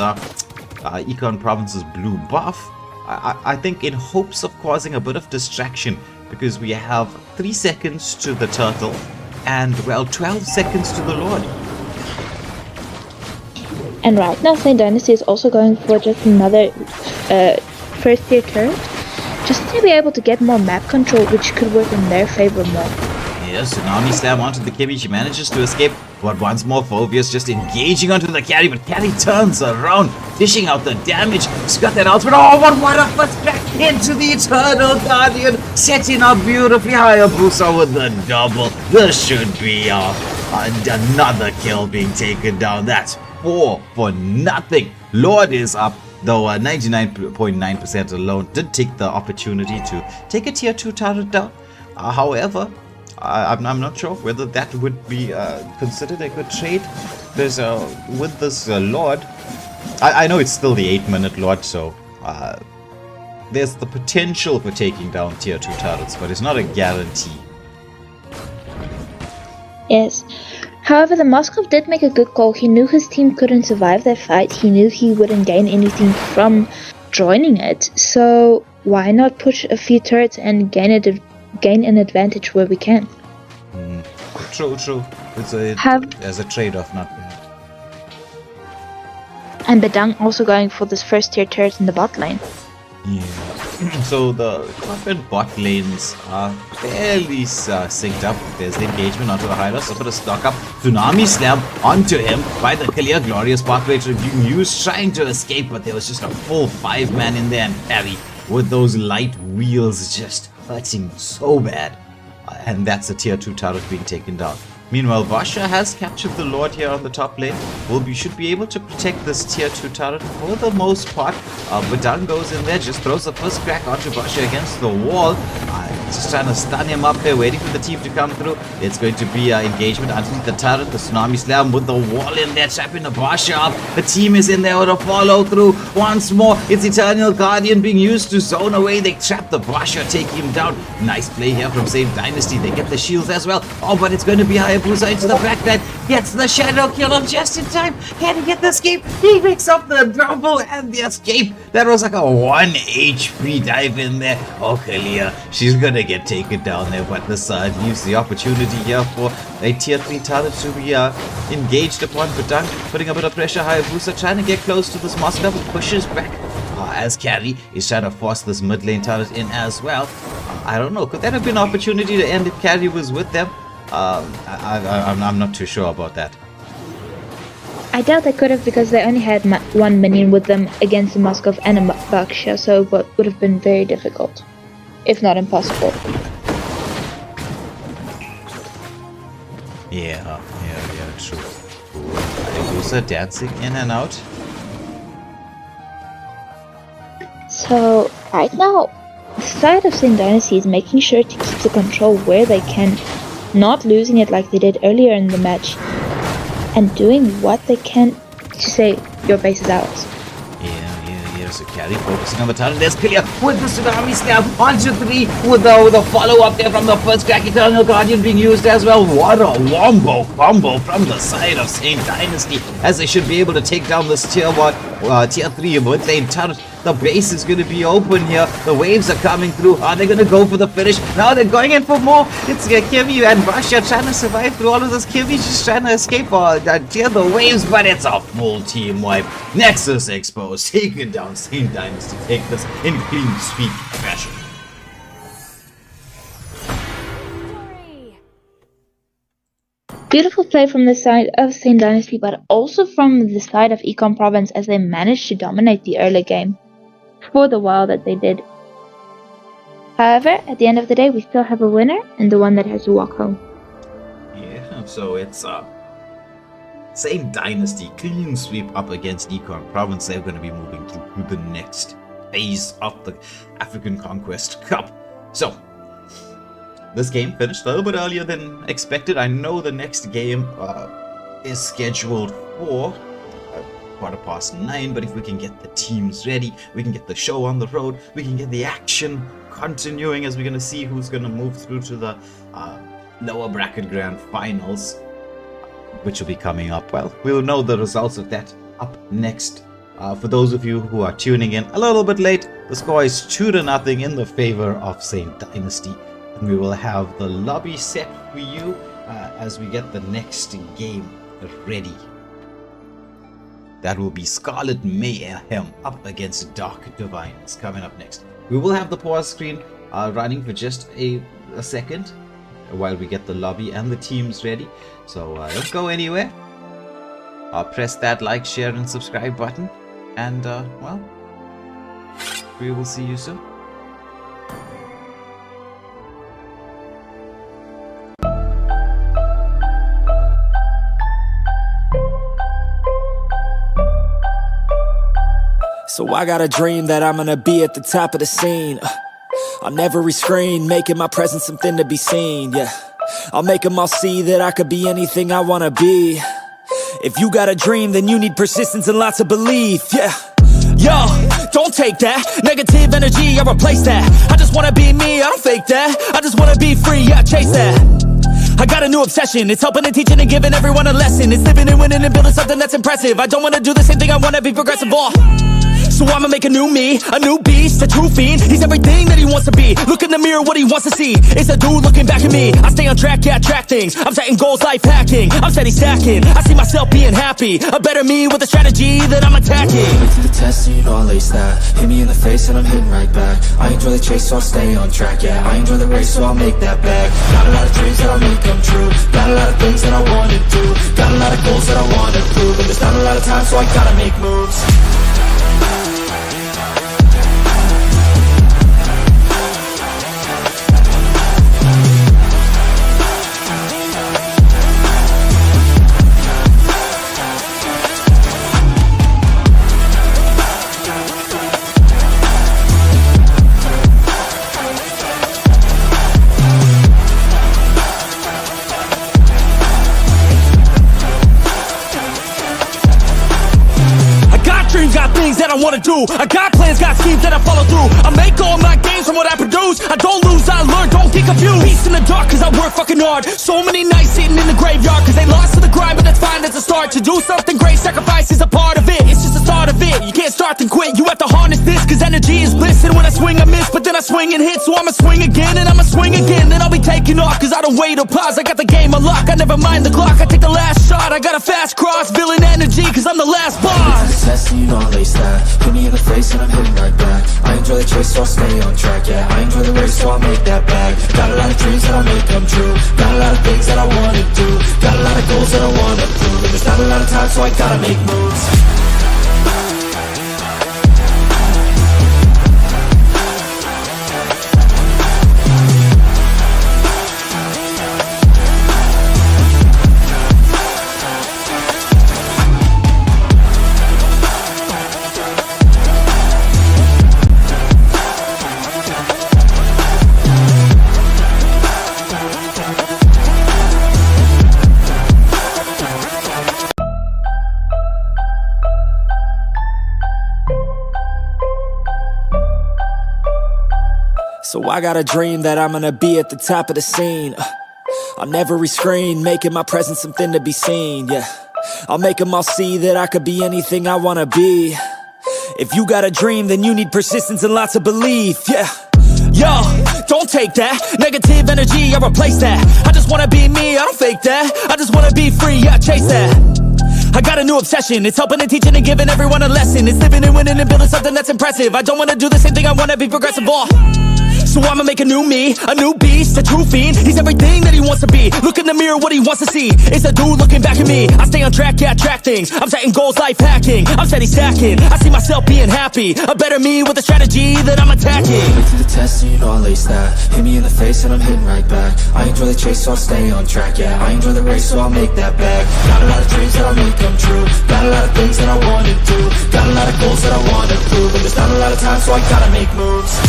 Econ Province's blue buff. I think in hopes of causing a bit of distraction, because we have 3 seconds to the turtle and, well, 12 seconds to the Lord. And right now, St. Dynasty is also going for just another first tier turret, just to be able to get more map control, which could work in their favor more. Yes, Tsunami Slam onto the Kimmy. She manages to escape, but once more Phobia's just engaging onto the carry, but carry turns around, dishing out the damage. She's got that ultimate. Oh, what a first back into the Eternal Guardian, setting up beautifully. Hayabusa with the double. This should be another kill being taken down. That's 4 for nothing. Lord is up, though 99.9% alone did take the opportunity to take a tier 2 turret down. However, I'm not sure whether that would be considered a good trade. There's with this Lord, I know it's still the 8-minute Lord, so there's the potential for taking down tier 2 turrets, but it's not a guarantee. Yes. However, the Moskov did make a good call. He knew his team couldn't survive that fight. He knew he wouldn't gain anything from joining it. So why not push a few turrets and gain an advantage where we can? True. It's as a trade-off, not bad. And Bedang also going for this first tier turret in the bot lane. Yeah. So the top and bot lanes are fairly synced up. There's the engagement onto the Hylos, a bit of stock up. Tsunami Slam onto him by the clear glorious pathway to being used, trying to escape, but there was just a full 5-man in there, and Perry with those light wheels just hurting so bad. And that's a tier 2 turret being taken down. Meanwhile, Vasha has captured the Lord here on the top lane. We should be able to protect this tier 2 turret for the most part. Badang goes in there, just throws the first crack onto Vasha against the wall. Just trying to stun him up there, waiting for the team to come through. It's going to be engagement underneath the turret. The Tsunami Slam with the wall in there, trapping the Vasha up. The team is in there with a follow through. Once more, it's Eternal Guardian being used to zone away. They trap the Vasha, take him down. Nice play here from St. Dynasty. They get the shields as well. Oh, but it's going to be Hayabusa into the backline. Gets the shadow kill just in time. Can he get the escape? He picks up the double and the escape. That was like a 1 HP dive in there. Oh, Kalia, she's gonna get taken down there, but this leaves the opportunity here for a tier 3 turret to be engaged upon Badang, putting a bit of pressure. Hayabusa trying to get close to this Moscow, pushes back as Carry is trying to force this mid lane turret in as well. I don't know, could that have been an opportunity to end if Carry was with them? I'm not too sure about that. I doubt they could have, because they only had one minion with them against the Moskov and a Baksha, so it would have been very difficult, if not impossible. Yeah, true. Hayabusa dancing in and out. So, right now, the side of St. Dynasty is making sure to keep the control where they can, not losing it like they did earlier in the match, and doing what they can to say, your base is ours. Yeah, so Carry focusing on the turret. There's clear with the Tsunami Slam onto 3 with the follow-up there from the first crack. Eternal Guardian being used as well. What a wombo combo from the side of St. Dynasty, as they should be able to take down this tier 3 mid lane turret. The base is going to be open here. The waves are coming through. Are they going to go for the finish? Now they're going in for more. It's Kimmy and Vasha trying to survive through all of this. Kimmy just trying to escape tear the waves, but it's a full team wipe. Nexus exposed. Taken down St. Dynasty. Take this in clean sweep fashion. Beautiful play from the side of St. Dynasty, but also from the side of Econ Province, as they managed to dominate the early game for the while that they did. However, at the end of the day, we still have a winner, and the one that has to walk home. Yeah, so it's St. Dynasty clean sweep up against Econ Province. They're going to be moving through the next phase of the African Conquest Cup. So, this game finished a little bit earlier than expected. I know the next game is scheduled for 9:15, but if we can get the teams ready, we can get the show on the road, we can get the action continuing as we're going to see who's going to move through to the lower bracket grand finals, which will be coming up. Well, we'll know the results of that up next. For those of you who are tuning in a little bit late, the score is 2-0 in the favor of St. Dynasty, and we will have the lobby set for you as we get the next game ready. That will be Scarlett Mayhem up against Dark Divines coming up next. We will have the pause screen running for just a second while we get the lobby and the teams ready. So don't go anywhere. Press that like, share, and subscribe button. And, well, we will see you soon. So I got a dream that I'm gonna be at the top of the scene. On every screen, making my presence something to be seen, yeah. I'll make them all see that I could be anything I wanna be. If you got a dream, then you need persistence and lots of belief, yeah. Yo, don't take that negative energy, I replace that. I just wanna be me, I don't fake that. I just wanna be free, yeah, chase that. I got a new obsession, it's helping and teaching and giving everyone a lesson. It's living and winning and building something that's impressive. I don't wanna do the same thing, I wanna be progressive, so I'ma make a new me, a new beast, a true fiend. He's everything that he wants to be. Look in the mirror, what he wants to see. It's a dude looking back at me. I stay on track, yeah, track things. I'm setting goals, life hacking. I'm steady stacking. I see myself being happy. A better me with a strategy that I'm attacking. Wait to the test and you know I'll ace that. Hit me in the face and I'm hitting right back. I enjoy the chase, so I'll stay on track, yeah. I enjoy the race, so I'll make that bag. Got a lot of dreams that I'll make come true. Got a lot of things that I wanna do. Got a lot of goals that I wanna prove. And there's not a lot of time, so I gotta make moves. Got things that I wanna do. I got plans, got schemes that I follow through. I make all my games from what I produce. I don't lose, I learn, don't get confused. Peace in the dark, cause I work fucking hard. So many nights sitting in the graveyard, cause they lost to the grind, but that's fine, that's a start. To do something great, sacrifice is a part of it. It's just the start of it. You can't start then quit, you have to harness this, cause energy is bliss. And when I swing, I miss, but then I swing and hit. So I'ma swing again, and I'ma swing again. Then I'll be taking off, cause I don't wait or pause. I got the game unlocked, I never mind the clock. I take the last shot, I got a fast cross. Villain energy, cause I'm the last boss. Test and you know I'll ace that. Hit me in the face and I'm hitting right back. I enjoy the chase, so I'll stay on track, yeah. I enjoy the race, so I'll make that bag. Got a lot of dreams that I'll make come true. Got a lot of things that I wanna do. Got a lot of goals that I wanna prove. And there's not a lot of time, so I gotta make moves. So I got a dream that I'm gonna be at the top of the scene. On every screen, making my presence something to be seen, yeah. I'll make them all see that I could be anything I wanna be. If you got a dream, then you need persistence and lots of belief, yeah. Yo, don't take that negative energy, I replace that. I just wanna be me, I don't fake that. I just wanna be free, yeah, chase that. I got a new obsession, it's helping and teaching and giving everyone a lesson. It's living and winning and building something that's impressive. I don't wanna do the same thing, I wanna be progressive, so I'ma make a new me, a new beast, a true fiend. He's everything that he wants to be. Look in the mirror, what he wants to see. It's a dude looking back at me. I stay on track, yeah, track things. I'm setting goals, life hacking. I'm steady stacking. I see myself being happy. A better me with a strategy that I'm attacking. Wait to the test and you know I'll ace that. Hit me in the face and I'm hitting right back. I enjoy the chase, so I'll stay on track, yeah. I enjoy the race, so I'll make that bag. Got a lot of dreams that I'll make come true. Got a lot of things that I wanna do. Got a lot of goals that I wanna prove. And there's not a lot of time, so I gotta make moves.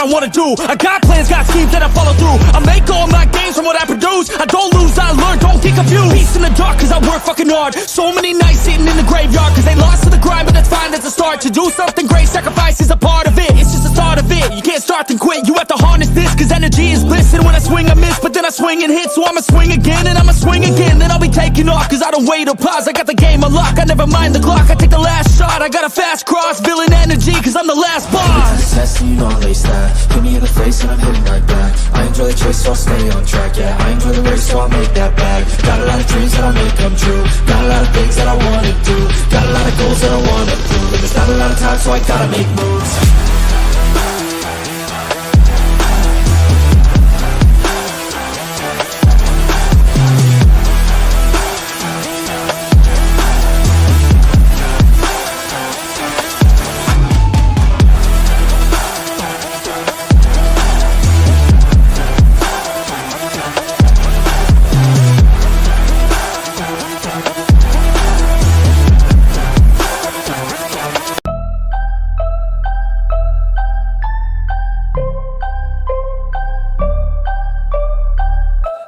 I wanna do. I got plans, got schemes that I follow through. I make all my gains from what I produce. I don't lose, I learn, don't get confused. Peace in the dark, cause I work fucking hard. So many nights sitting in the graveyard, cause they lost to the grind, but that's fine, that's a start. To do something great, sacrifice is a part of it. It's just the start of it. You can't start then quit, you have to harness this, cause energy is bliss. And when I swing I miss, but then I swing and hit. So I'ma swing again, and I'ma swing again. Then I'll be taking off, cause I don't wait or pause. I got the game unlocked, I never mind the clock. I take the last shot, I got a fast cross. Villain energy, cause I'm the last boss. Test and you know I'll ace that. Hit me in the face and I'm hitting right back. I enjoy the chase so I'll stay on track. Yeah, I enjoy the race so I'll make that bag. Got a lot of dreams that I'll make come true. Got a lot of things that I wanna do. Got a lot of goals that I wanna prove. And there's not a lot of time so I gotta make moves.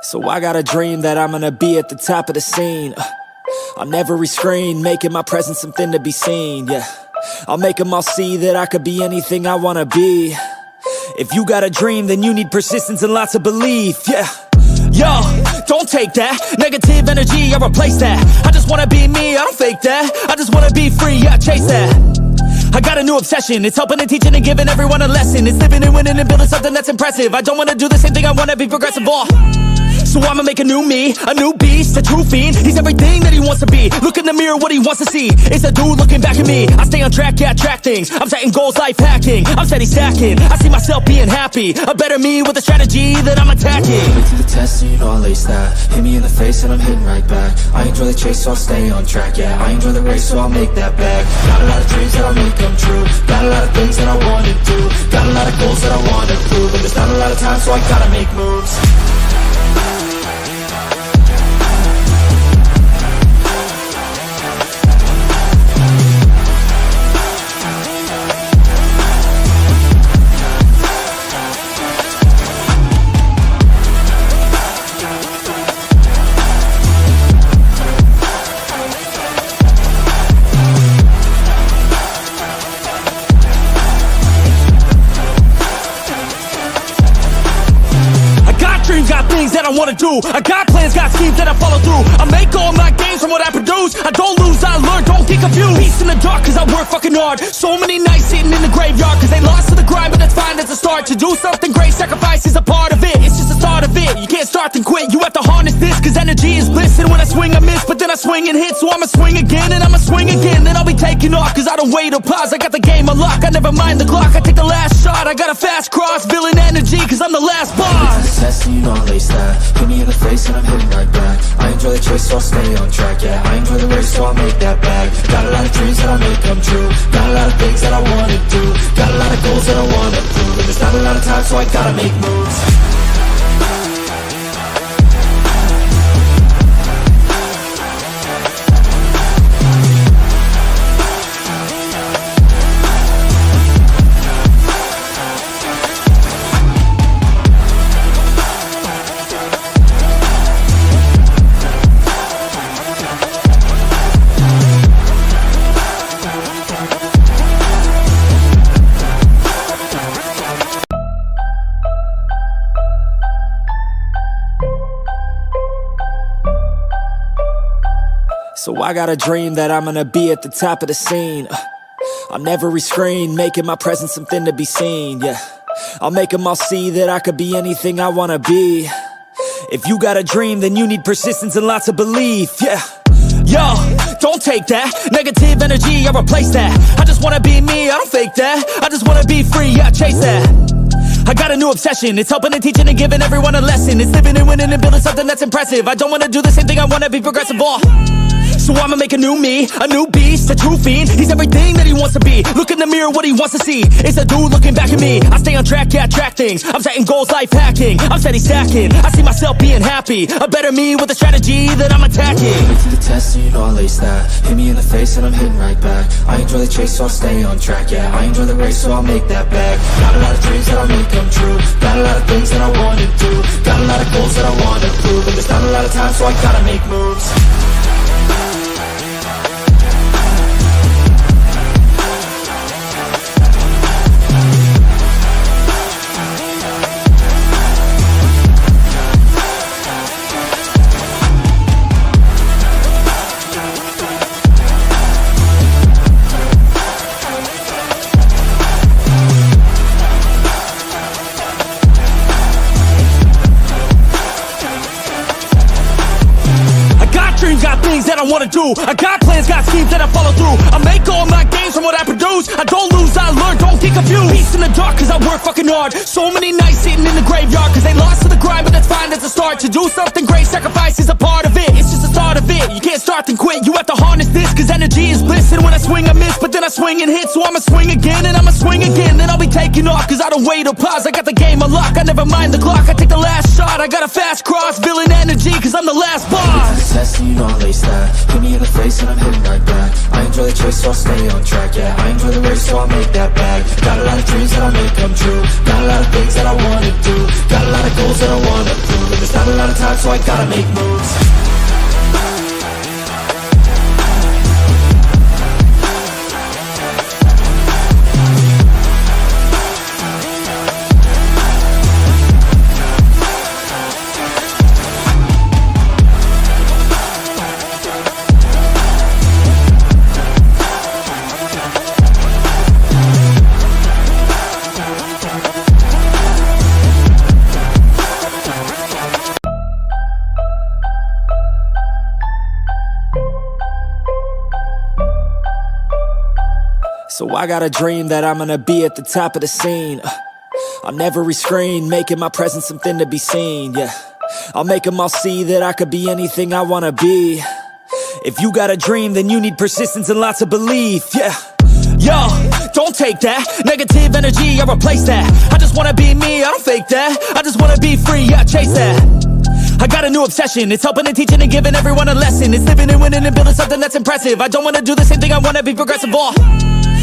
So I got a dream that I'm gonna be at the top of the scene. On every screen, making my presence something to be seen, yeah. I'll make them all see that I could be anything I wanna be. If you got a dream, then you need persistence and lots of belief, yeah. Yo, don't take that negative energy, I replace that. I just wanna be me, I don't fake that. I just wanna be free, yeah, chase that. I got a new obsession, it's helping and teaching and giving everyone a lesson. It's living and winning and building something that's impressive. I don't wanna do the same thing, I wanna be progressive, so I'ma make a new me, a new beast, a true fiend. He's everything that he wants to be. Look in the mirror, what he wants to see. It's a dude looking back at me. I stay on track, yeah, track things. I'm setting goals, life hacking. I'm steady stacking. I see myself being happy. A better me with a strategy that I'm attacking. Put me through the test and you know I'll ace that. Hit me in the face and I'm hitting right back. I enjoy the chase so I'll stay on track. Yeah, I enjoy the race so I'll make that bag. Got a lot of dreams that I'll make come true. Got a lot of things that I wanna do. Got a lot of goals that I wanna prove. And there's not a lot of time so I gotta make moves. Got things that I wanna do. I got plans, got schemes that I follow through. I make all my gains from what I produce. I don't lose, I learn, don't get confused. Peace in the dark, cause I work fucking hard. So many nights sitting in the graveyard, cause they lost to the grind, but that's fine, that's a start. To do something great, sacrifice is a part of it. It's just the start of it. You can't start then quit, you have to harness this, cause energy is bliss. And when I swing I miss, but then I swing and hit. So I'ma swing again, and I'ma swing again. Then I'll be taking off, cause I don't wait or pause. I got the game unlocked, I never mind the clock. I take the last shot, I got a fast cross. Villain energy, cause I'm the last boss. Test and you know I'll ace that. Hit me in the face and I'm hitting right back. I enjoy the chase so I'll stay on track. Yeah, I enjoy the race so I'll make that bag. Got a lot of dreams that I'll make come true. Got a lot of things that I wanna do. Got a lot of goals that I wanna prove. And there's not a lot of time so I gotta make moves. So I got a dream that I'm gonna be at the top of the scene. On every screen, making my presence something to be seen, yeah. I'll make them all see that I could be anything I wanna be. If you got a dream, then you need persistence and lots of belief, yeah. Yo, don't take that negative energy, I replace that. I just wanna be me, I don't fake that. I just wanna be free, yeah, chase that. I got a new obsession, it's helping and teaching and giving everyone a lesson. It's living and winning and building something that's impressive. I don't wanna do the same thing, I wanna be progressive, so I'ma make a new me, a new beast, a true fiend. He's everything that he wants to be. Look in the mirror, what he wants to see. It's a dude looking back at me. I stay on track, yeah, track things. I'm setting goals, life hacking. I'm steady stacking. I see myself being happy. A better me with a strategy that I'm attacking. Put me through the test test and you know I lace that. Hit me in the face and I'm hitting right back. I enjoy the chase so I'll stay on track, yeah. I enjoy the race so I'll make that bag. Got a lot of dreams that I'll make come true. Got a lot of things that I wanna do. Got a lot of goals that I wanna prove. And there's not a lot of time so I gotta make moves. That I wanna do. I got plans, got schemes that I follow through. I make all my gains from what I produce. I don't lose, I learn, don't get confused. Peace in the dark cause I work fucking hard. So many nights sitting in the graveyard cause they lost to the grind, but that's fine, that's a start. To do something great, sacrifice is a part of it. It's just the start of it. You can't start then quit, you have to harness this cause energy is bliss. And when I swing I miss, but then I swing and hit. So I'ma swing again and I'ma swing again. Then I'll be taking off cause I don't wait or pause. I got the game unlocked, I never mind the clock. I take the last shot, I got a fast cross. Villain energy cause I'm the last boss. Test and you know I lace that. Hit me in the face and I'm hitting right back. I enjoy the chase so I'll stay on track, yeah. I enjoy the race so I'll make that bag. Got a lot of dreams that I'll make come true. Got a lot of things that I wanna do. Got a lot of goals that I wanna prove. And there's not a lot of time so I gotta make moves. So I got a dream that I'm gonna be at the top of the scene, on every screen, making my presence something to be seen, yeah. I'll make them all see that I could be anything I wanna be. If you got a dream, then you need persistence and lots of belief, yeah. Yo, don't take that negative energy, I replace that. I just wanna be me, I don't fake that. I just wanna be free, yeah, chase that. I got a new obsession, it's helping and teaching and giving everyone a lesson. It's living and winning and building something that's impressive. I don't wanna do the same thing, I wanna be progressive,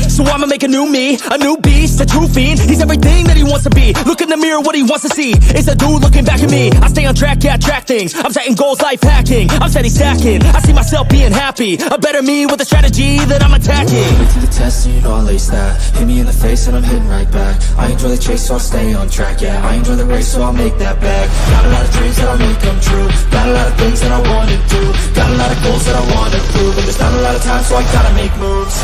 so I'ma make a new me, a new beast, a true fiend. He's everything that he wants to be. Look in the mirror, what he wants to see is a dude looking back at me. I stay on track, yeah, I track things. I'm setting goals, life hacking. I'm steady stacking. I see myself being happy. A better me with a strategy that I'm attacking. Put me through the test and you know I lace that. Hit me in the face and I'm hitting right back. I enjoy the chase so I'll stay on track, yeah. I enjoy the race so I'll make that bag. Got a lot of dreams that I'll make come true. Got a lot of things that I wanna do. Got a lot of goals that I wanna prove. And there's not a lot of time so I gotta make moves.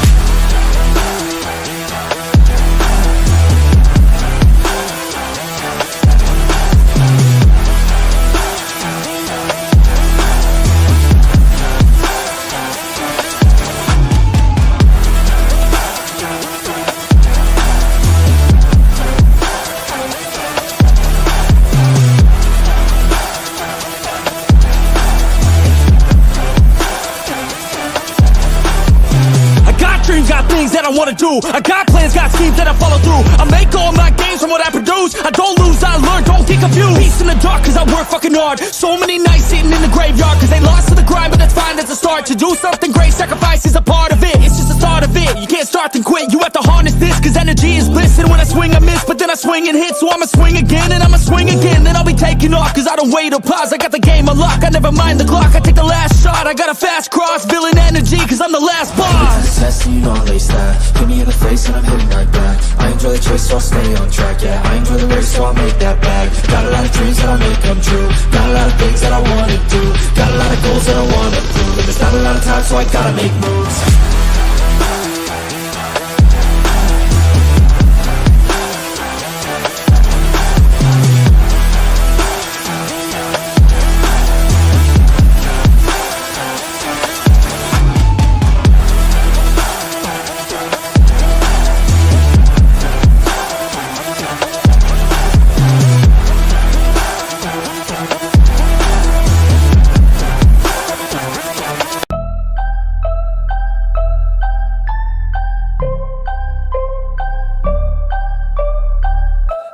That I wanna do. I got plans, got schemes that I follow through. I make all my gains from what I produce. I don't lose, I learn, don't get confused. Peace in the dark cause I work fucking hard. So many nights sitting in the graveyard cause they lost to the grind, but that's fine, that's a start. To do something great, sacrifice is a part of it. It's just the start of it. You can't start then quit, you have to harness this cause energy is bliss. And when I swing I miss, but then I swing and hit. So I'ma swing again and I'ma swing again. Then I'll be taking off cause I don't wait or pause. I got the game unlocked, I never mind the clock. I take the last shot, I got a fast cross. Villain energy cause I'm the last boss. Test and you know I lace that. Hit me in the face and I'm hitting right back. I enjoy the chase so I'll stay on track, yeah. I enjoy the race so I'll make that bag. Got a lot of dreams that I'll make come true. Got a lot of things that I wanna do. Got a lot of goals that I wanna prove. And there's not a lot of time so I gotta make moves.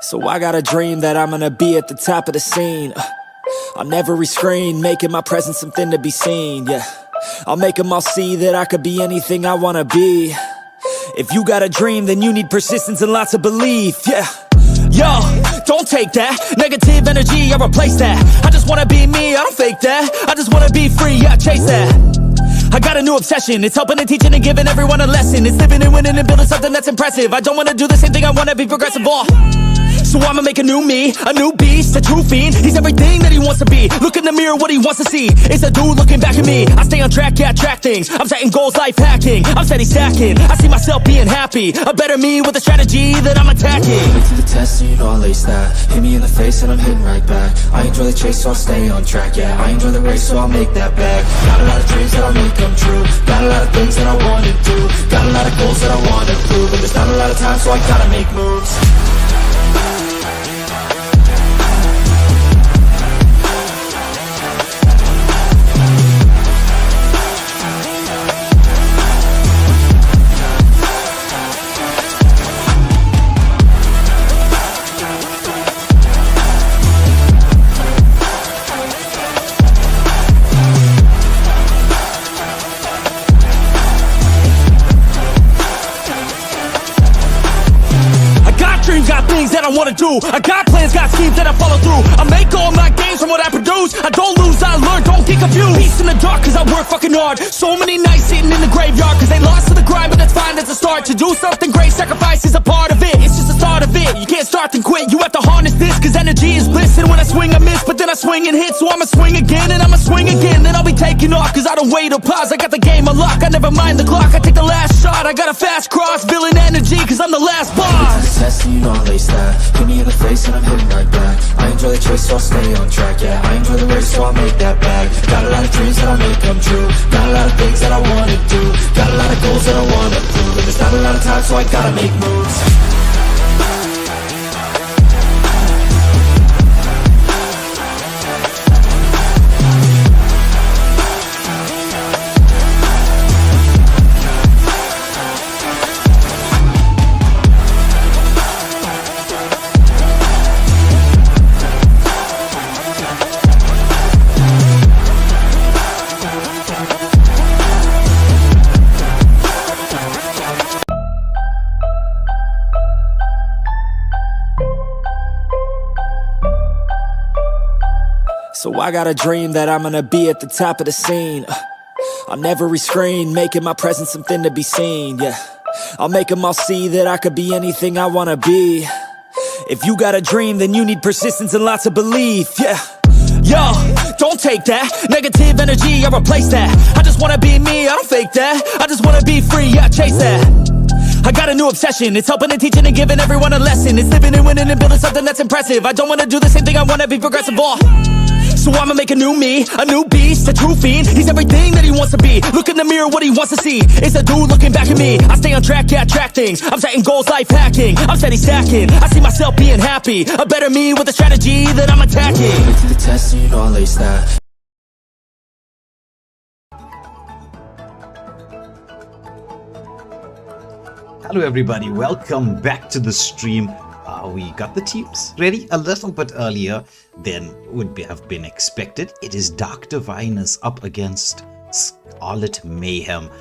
So I got a dream that I'm gonna be at the top of the scene, on every screen, making my presence something to be seen, yeah. I'll make them all see that I could be anything I wanna be. If you got a dream, then you need persistence and lots of belief, yeah. Yo, don't take that negative energy, I replace that. I just wanna be me, I don't fake that. I just wanna be free, yeah, chase that. I got a new obsession, it's helping and teaching and giving everyone a lesson. It's living and winning and building something that's impressive. I don't wanna do the same thing, I wanna be progressive, so I'ma make a new me, a new beast, a true fiend. He's everything that he wants to be. Look in the mirror, what he wants to see. It's a dude looking back at me. I stay on track, yeah, track things. I'm setting goals, life hacking. I'm steady stacking. I see myself being happy. A better me with a strategy that I'm attacking. Wait to the test and you know I'll ace that. Hit me in the face and I'm hitting right back. I enjoy the chase so I'll stay on track, yeah. I enjoy the race so I'll make that bag. Got a lot of dreams that I'll make come true. Got a lot of things that I wanna do. Got a lot of goals that I wanna prove. But there's not a lot of time so I gotta make moves. Got things that I wanna do. I got plans, got schemes that I follow through. I make all my gains from what I produce. I don't lose, I learn, don't get confused. Peace in the dark cause I work fucking hard. So many nights sitting in the graveyard cause they lost to the grind, but that's fine, that's a start. To do something great, sacrifice is a part of it. It's just the start of it. You can't start then quit, you have to harness this cause energy is bliss. And when I swing I miss, but then I swing and hit. So I'ma swing again and I'ma swing again. Then I'll be taking off cause I don't wait or pause. I got the game unlocked, I never mind the clock. I take the last shot, I got a fast cross. Villain energy cause I'm the last boss. Test and you know I'll ace that. Hit me in the face and I'm hitting right back. I enjoy the chase so I'll stay on track, yeah. I enjoy the race so I'll make that bag. Got a lot of dreams that I'll make come true. Got a lot of things that I wanna do. Got a lot of goals that I wanna prove. But there's not a lot of time so I gotta make moves. So I got a dream that I'm gonna be at the top of the scene. On every screen, making my presence something to be seen, yeah. I'll make them all see that I could be anything I wanna be. If you got a dream, then you need persistence and lots of belief, yeah. Yo, don't take that negative energy, I replace that. I just wanna be me, I don't fake that. I just wanna be free, yeah, chase that. I got a new obsession, it's helping and teaching and giving everyone a lesson. It's living and winning and building something that's impressive. I don't wanna do the same thing, I wanna be progressive, so I'ma make a new me, a new beast, a true fiend. He's everything that he wants to be. Look in the mirror, what he wants to see. It's a dude looking back at me. I stay on track, yeah, track things. I'm setting goals, life hacking. I'm steady stacking. I see myself being happy. A better me with a strategy that I'm attacking. Wait to the test and you know I'll ace that. Hello everybody, welcome back to the stream. We got the teams ready a little bit earlier than would have been expected. It is Dark Diviners up against Scarlett Mayhem.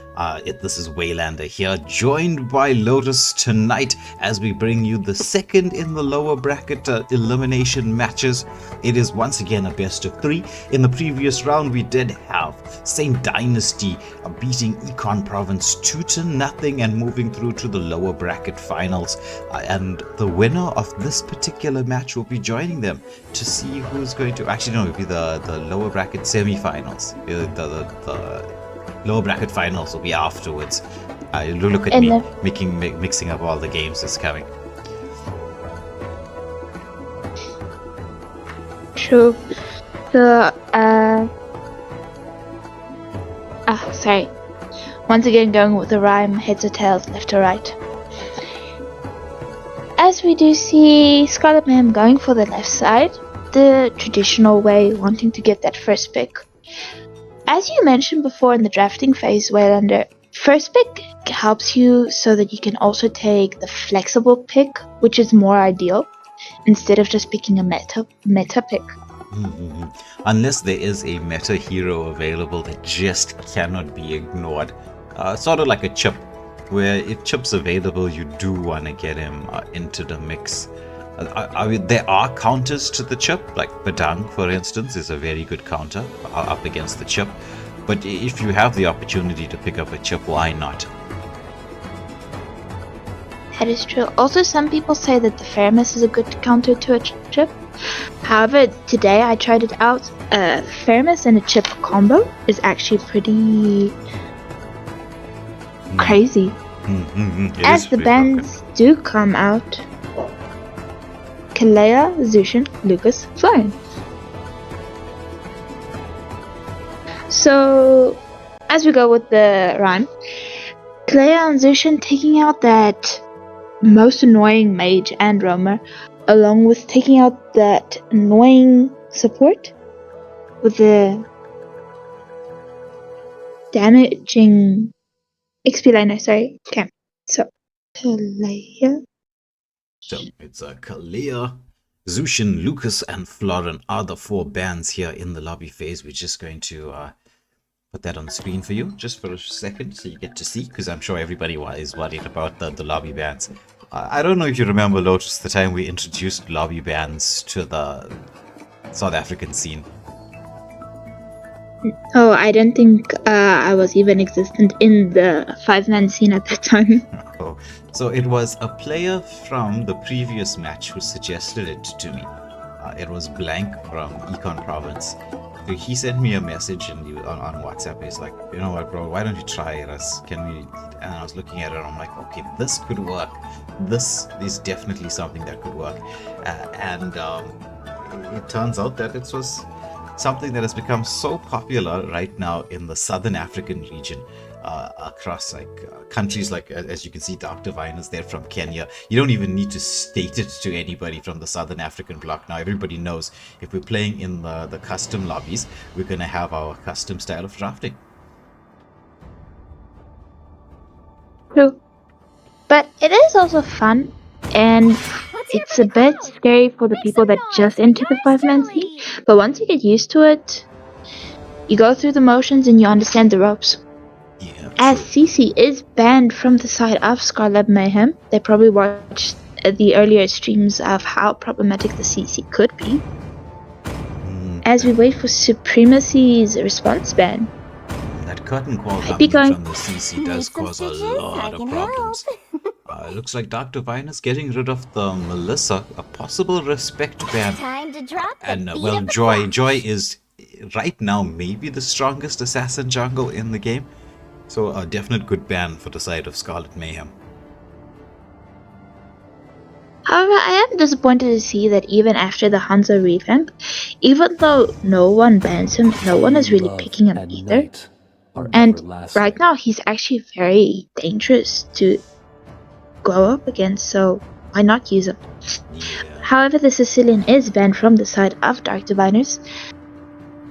This is Waylander here, joined by Lotus tonight as we bring you the second in the lower bracket elimination matches. It is once again a best of 3. In the previous round, we did have St. Dynasty beating Econ Province 2-0 and moving through to the lower bracket finals. And the winner of this particular match will be joining them to see who's going to... Actually, no, it will be the lower bracket semi-finals. The lower bracket finals will be afterwards. Look at me mixing up all the games that's coming. True. So, sorry. Once again going with the rhyme, heads or tails, left or right. As we do see Scarlett Mayhem going for the left side, the traditional way, wanting to get that first pick. As you mentioned before in the drafting phase, Waylander, first pick helps you so that you can also take the flexible pick, which is more ideal, instead of just picking a meta pick. Unless there is a meta hero available that just cannot be ignored. Sort of like a chip, where if chip's available, you do want to get him into the mix. I mean, there are counters to the chip, like Badang, for instance, is a very good counter up against the chip. But if you have the opportunity to pick up a chip, why not? That is true. Also, some people say that the Faramis is a good counter to a chip. However, today I tried it out. Faramis and a chip combo is actually pretty crazy. As the bands do come out, Kalea, Zushin, Lucas, Florence. So, as we go with the rhyme, Kalea and Zushin taking out that most annoying mage and roamer, along with taking out that annoying support with the damaging XP liner, sorry. Okay, so Kalea. So it's Kalea, Zushin, Lucas, and Florin are the 4 bands here in the lobby phase. We're just going to put that on the screen for you just for a second so you get to see, because I'm sure everybody is worried about the lobby bands. I don't know if you remember, Lotus, the time we introduced lobby bands to the South African scene. Oh, I don't think I was even existent in the 5-man scene at that time. Oh, so it was a player from the previous match who suggested it to me. It was Blank from Econ province. So he sent me a message on WhatsApp. He's like, you know what, bro, why don't you try it? And I was looking at it and I'm like, okay, this could work. This is definitely something that could work. And it turns out that it was something that has become so popular right now in the Southern African region, across countries like, as you can see, Dr. Viners, they're from Kenya. You don't even need to state it to anybody from the Southern African bloc. Now everybody knows if we're playing in the custom lobbies, we're going to have our custom style of drafting. True. But it is also fun, and it's a bit scary for the people that just enter the 5-man scene. But once you get used to it, you go through the motions and you understand the ropes. Yeah, As CC is banned from the side of Scarlett Mayhem, they probably watched the earlier streams of how problematic the CC could be. As we wait for Supremacy's response ban. That curtain call coming from the CC does cause a lot of problems. It looks like Dr. Vinus getting rid of the Melissa, a possible respect ban. Time to drop the And beat well, of the Joy clock. is right now maybe the strongest assassin jungle in the game. So a definite good ban for the side of Scarlet Mayhem. However, I am disappointed to see that even after the Hanzo revamp, even though no one bans him, no one is really picking him either. And right now, he's actually very dangerous to go up against, so why not use him? Yeah. However, the Sicilian is banned from the side of Dark Diviners.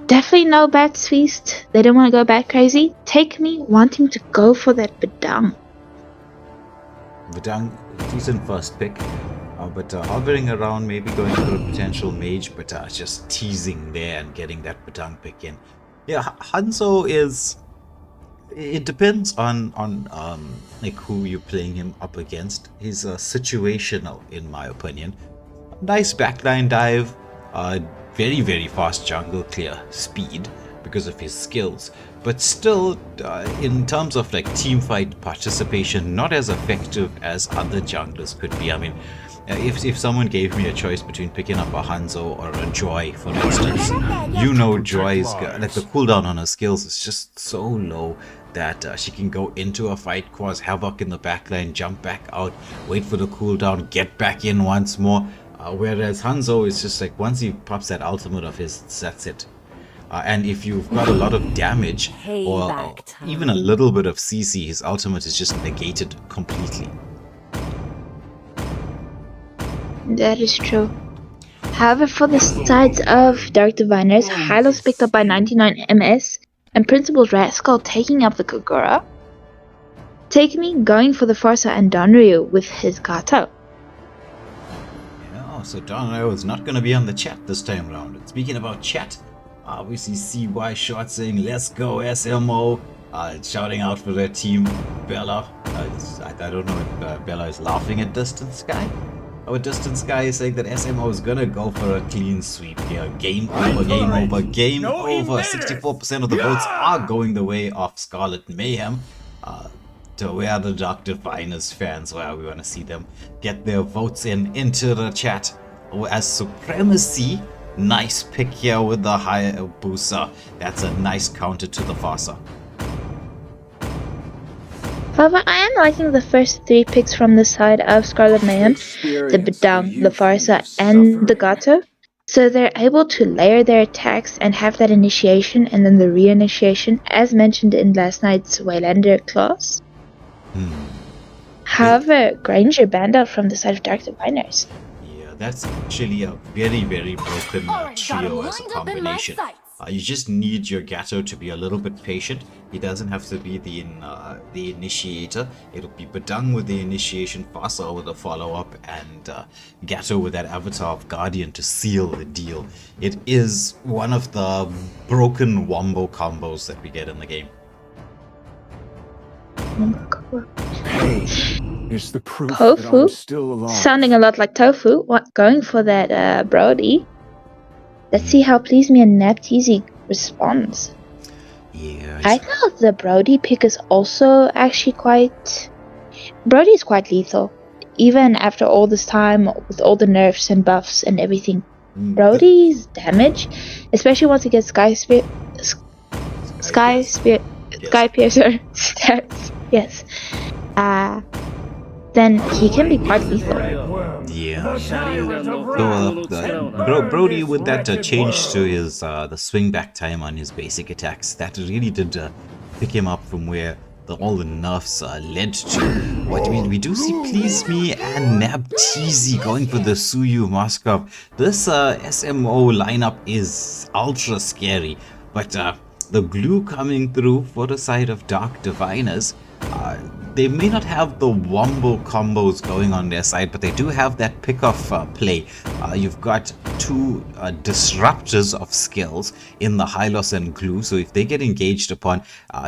Definitely no Bats Feast. They don't want to go bat crazy. Take me wanting to go for that Badang. Badang, decent first pick. But hovering around, maybe going for a potential mage, but just teasing there and getting that Badang pick in. Yeah, Hanzo is... It depends on like who you're playing him up against. He's situational, in my opinion. Nice backline dive, very, very fast jungle clear speed because of his skills. But still, in terms of like team fight participation, not as effective as other junglers could be. I mean, if someone gave me a choice between picking up a Hanzo or a Joy, for instance, you know Joy's, like the cooldown on her skills is just so low that she can go into a fight, cause havoc in the backline, jump back out, wait for the cooldown, get back in once more. Whereas Hanzo is just like, once he pops that ultimate of his, that's it. And if you've got a lot of damage or even a little bit of CC, his ultimate is just negated completely. That is true. However, for the sides of Dark Diviners, Hylos picked up by 99 MS, and Principal Rascal taking up the Kagura. Take me going for the Forza and Donryu with his Gato. Yeah, Oh, so Donrayo is not going to be on the chat this time around. And speaking about chat, obviously CY Short saying, let's go SMO, shouting out for their team. Bella, I don't know if Bella is laughing at Distant Sky. Our Distant Sky is saying that SMO is going to go for a clean sweep here. Game over, game over, game over. 64% of the votes are going the way of Scarlett Mayhem. So where are the Dr. Finest fans? Well, we want to see them get their votes into the chat. As Supremacy, nice pick here with the Hayabusa. That's a nice counter to the Farsa. However, I am liking the first 3 picks from the side of Scarlet Mayhem, the Bedang, the Farsa, and the Gato. So they're able to layer their attacks and have that initiation and then the reinitiation, as mentioned in last night's Waylander class. However, Granger banned out from the side of Dark Diviners. Yeah, that's actually a very, very broken trio as a combination. You just need your Gato to be a little bit patient. He doesn't have to be the initiator. It'll be Bedang with the initiation, Farsa with the follow-up, and Gato with that avatar of Guardian to seal the deal. It is one of the broken wombo combos that we get in the game. Hey, it's the proof that Tofu? I'm still alive. Sounding a lot like Tofu. What? Going for that Brody. Let's see how Please Me and Napteezy responds. Yeah. I thought the Brody pick is also actually quite... Brody is quite lethal. Even after all this time, with all the nerfs and buffs and everything. Brody's damage, especially once he gets Sky Piercer stats, yes. Then he can be quite lethal. Yeah. So, Brody with that change to his the swing back time on his basic attacks, that really did pick him up from where all the nerfs led to. What do we do see Please Me and Napteezy going for the Suyu Moskov. This SMO lineup is ultra scary, but the glue coming through for the side of Dark Diviners, they may not have the wombo combos going on their side, but they do have that pick-off play. You've got 2 disruptors of skills in the Hylos and Glue, so if they get engaged upon,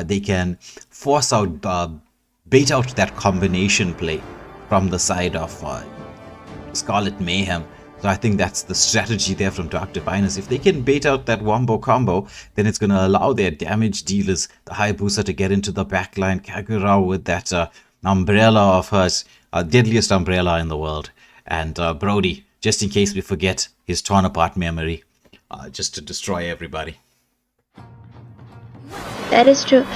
they can force out, bait out that combination play from the side of Scarlet Mayhem. So I think that's the strategy there from Dark Diviners. If they can bait out that wombo combo, then it's going to allow their damage dealers, the Hayabusa, to get into the backline. Kagura with that umbrella of hers, deadliest umbrella in the world. And Brody, just in case we forget his torn apart memory, just to destroy everybody. That is true.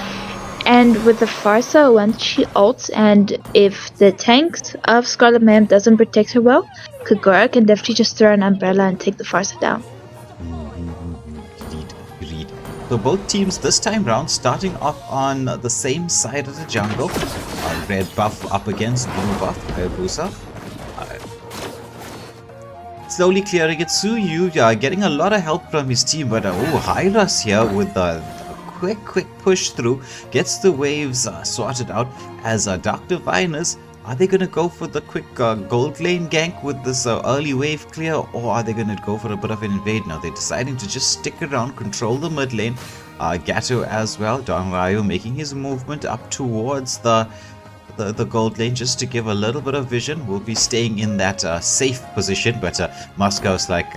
And with the Farsa, once she ults, and if the tanks of Scarlet Mayhem doesn't protect her well, Kagura can definitely just throw an umbrella and take the Farsa down. Agreed. So both teams this time round starting off on the same side of the jungle. Red buff up against blue buff, Hayabusa. Slowly clearing it. Suyu getting a lot of help from his team, but Hylas here with the quick push through, gets the waves sorted out. As Dark Diviners, are they going to go for the quick gold lane gank with this early wave clear, or are they going to go for a bit of an invade now? They're deciding to just stick around, control the mid lane. Gato as well, Donrayo making his movement up towards the gold lane just to give a little bit of vision. We'll be staying in that safe position, but Moscow's like,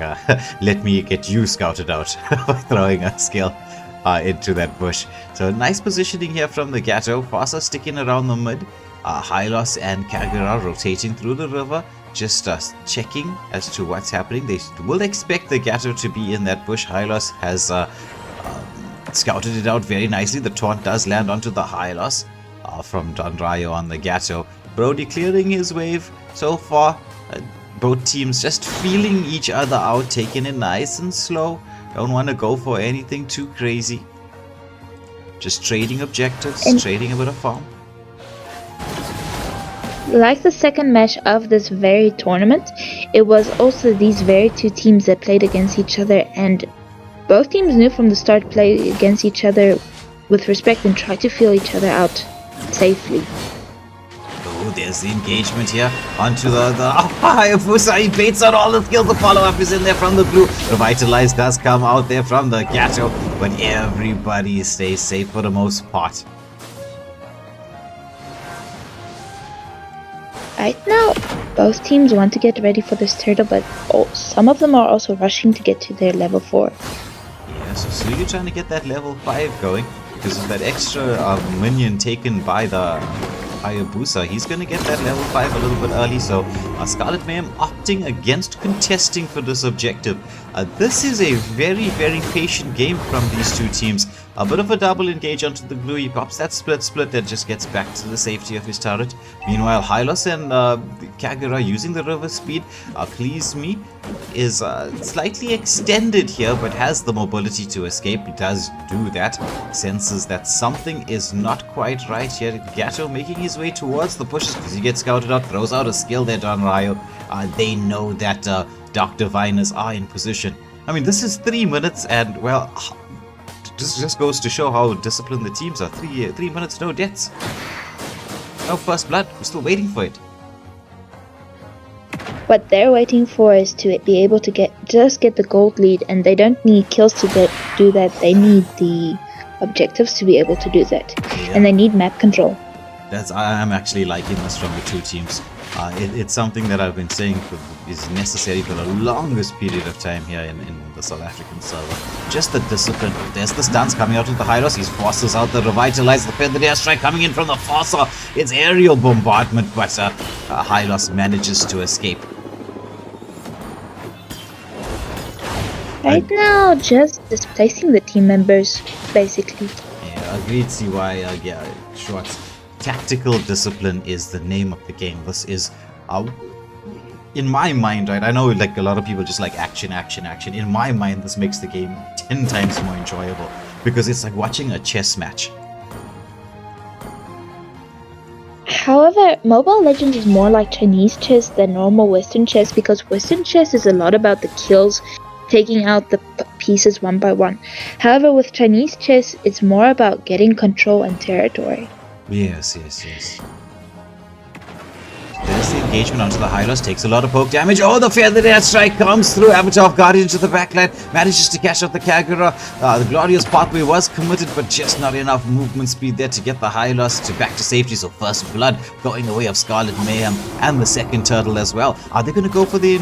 let me get you scouted out by throwing a skill into that bush. So nice positioning here from the Gato. Farsa sticking around the mid. Hylos and Kagura rotating through the river, just checking as to what's happening. They will expect the Gato to be in that bush. Hylos has scouted it out very nicely. The taunt does land onto the Hylos from Donrayo on the Gato. Brody clearing his wave so far. Both teams just feeling each other out, taking it nice and slow. Don't want to go for anything too crazy. Just trading objectives, trading a bit of farm. Like the second match of this very tournament, it was also these very 2 teams that played against each other, and both teams knew from the start to play against each other with respect and try to feel each other out safely. Oh, there's the engagement here onto the Hayabusa. He baits out all the skills. The follow-up is in there from the blue. Revitalize does come out there from the Gato, but everybody stays safe for the most part. Right now, both teams want to get ready for this turtle, but some of them are also rushing to get to their level 4. Yeah, so Suyu trying to get that level 5 going because of that extra minion taken by the Hayabusa. He's going to get that level 5 a little bit early, so Scarlett Mayhem opting against contesting for this objective. This is a very, very patient game from these two teams. A bit of a double engage onto the blue. He pops that split that just gets back to the safety of his turret. Meanwhile, Hylos and Kagura using the river speed. Please Me is slightly extended here, but has the mobility to escape. He does do that. Senses that something is not quite right here. Gato making his way towards the bushes because he gets scouted out. Throws out a skill there, Don Ryo. They know that Dark Diviners are in position. I mean, this is 3 minutes and, well, this just goes to show how disciplined the teams are. 3 minutes, no deaths. No first blood. We're still waiting for it. What they're waiting for is to be able to get the gold lead, and they don't need kills to do that. They need the objectives to be able to do that, Yeah. and they need map control. I'm actually liking this from the two teams. It's something that I've been saying is necessary for the longest period of time here in the South African server. Just the discipline. There's the stance coming out of the Hylos. He forces out the Revitalize, the Feathered Airstrike coming in from the Forcer. It's aerial bombardment, but Hylos manages to escape. Right now, just displacing the team members, basically. Yeah, agreed, CY. Shorts. Tactical discipline is the name of the game. This is, in my mind, right? I know like a lot of people just like action. In my mind, this makes the game 10 times more enjoyable because it's like watching a chess match. However, Mobile Legends is more like Chinese chess than normal Western chess, because Western chess is a lot about the kills, taking out the pieces one by one. However, with Chinese chess, it's more about getting control and territory. Yes. There's the engagement onto the Hylos, takes a lot of poke damage. Oh, the Feathered Airstrike comes through. Avatar of Guardian to the backline, manages to catch up the Kagura. The Glorious Pathway was committed, but just not enough movement speed there to get the Hylos back to safety. So first blood going away of Scarlett Mayhem and the second turtle as well. Are they going to go for the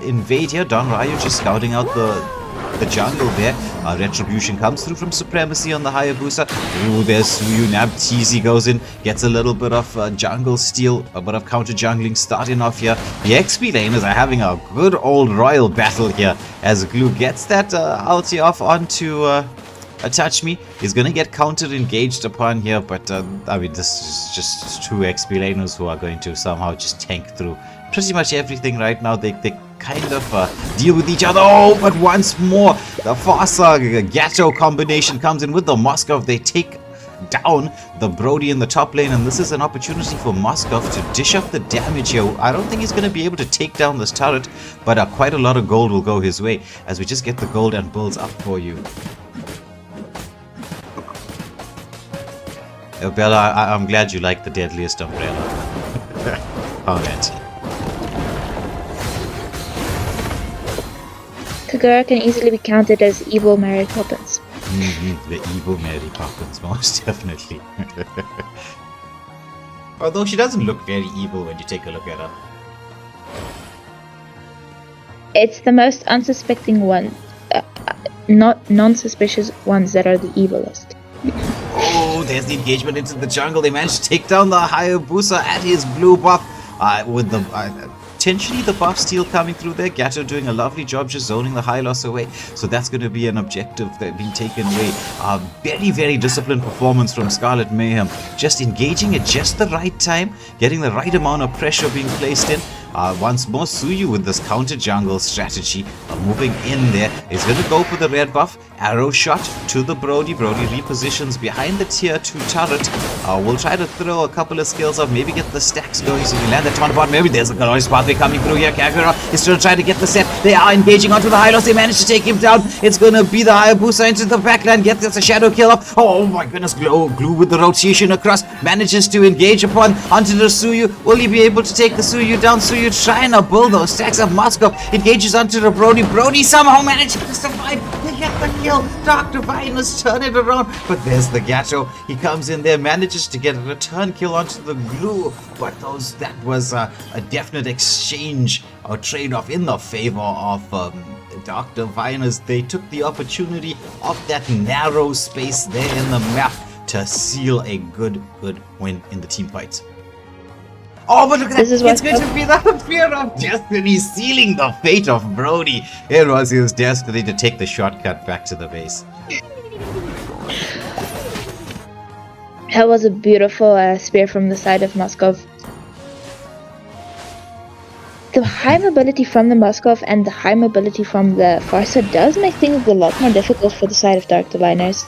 invade here? Don Ryu just scouting out the jungle there. Retribution comes through from Supremacy on the Hayabusa. Ooh, there's Suyu. Nab TZ goes in, gets a little bit of jungle steal, a bit of counter jungling starting off here. The XP laners are having a good old royal battle here as Glue gets that ulti off onto Touch Me. He's gonna get counter engaged upon here, but I mean, this is just two XP laners who are going to somehow just tank through pretty much everything right now. They kind of deal with each other. Oh, but once more, the Farsa Gato combination comes in with the Moskov. They take down the Brody in the top lane, and this is an opportunity for Moskov to dish up the damage here. I don't think he's going to be able to take down this turret, but quite a lot of gold will go his way as we just get the gold and bulls up for you. Bella, I'm glad you like the deadliest umbrella. Alright. Kagura can easily be counted as evil Mary Poppins. The evil Mary Poppins, most definitely. Although she doesn't look very evil when you take a look at her. It's the most unsuspecting one, not non-suspicious ones that are the evilest. Oh, there's the engagement into the jungle. They managed to take down the Hayabusa at his blue buff. With the potentially the buff steal coming through there. Gato doing a lovely job just zoning the Hylos away. So that's going to be an objective that being taken away. Very, very disciplined performance from Scarlett Mayhem. Just engaging at just the right time, getting the right amount of pressure being placed in. Once more, Suyu with this counter jungle strategy, moving in there, is going to go for the red buff. Arrow shot to the Brody. Brody repositions behind the tier 2 turret. We'll try to throw a couple of skills up, maybe get the stacks going so we land the taunt. Maybe there's a glorious pathway coming through here. Kagura is still trying to get the set. They are engaging onto the Hylos. They managed to take him down. It's going to be the Hayabusa into the backline. Get this, a shadow kill up. Oh my goodness, glue with the rotation across. Manages to engage onto the Suyu. Will he be able to take the Suyu down? Suyu trying to build those stacks of Moscow. Engages onto the Brody. Brody somehow managed to survive. They get the kill. Dr. Vine must turn it around. But there's the Gato. He comes in there, manages to get a return kill onto the glue. But that was a definite exchange or trade-off in the favor of Dr. Vine, as they took the opportunity of that narrow space there in the map to seal a good win in the team fights. Oh, but look at that! It's going to be the Fear of Destiny sealing the fate of Brody. It was his destiny to take the shortcut back to the base. That was a beautiful spear from the side of Moskov. The high mobility from the Moskov and the high mobility from the Farsa does make things a lot more difficult for the side of Dark Diviners.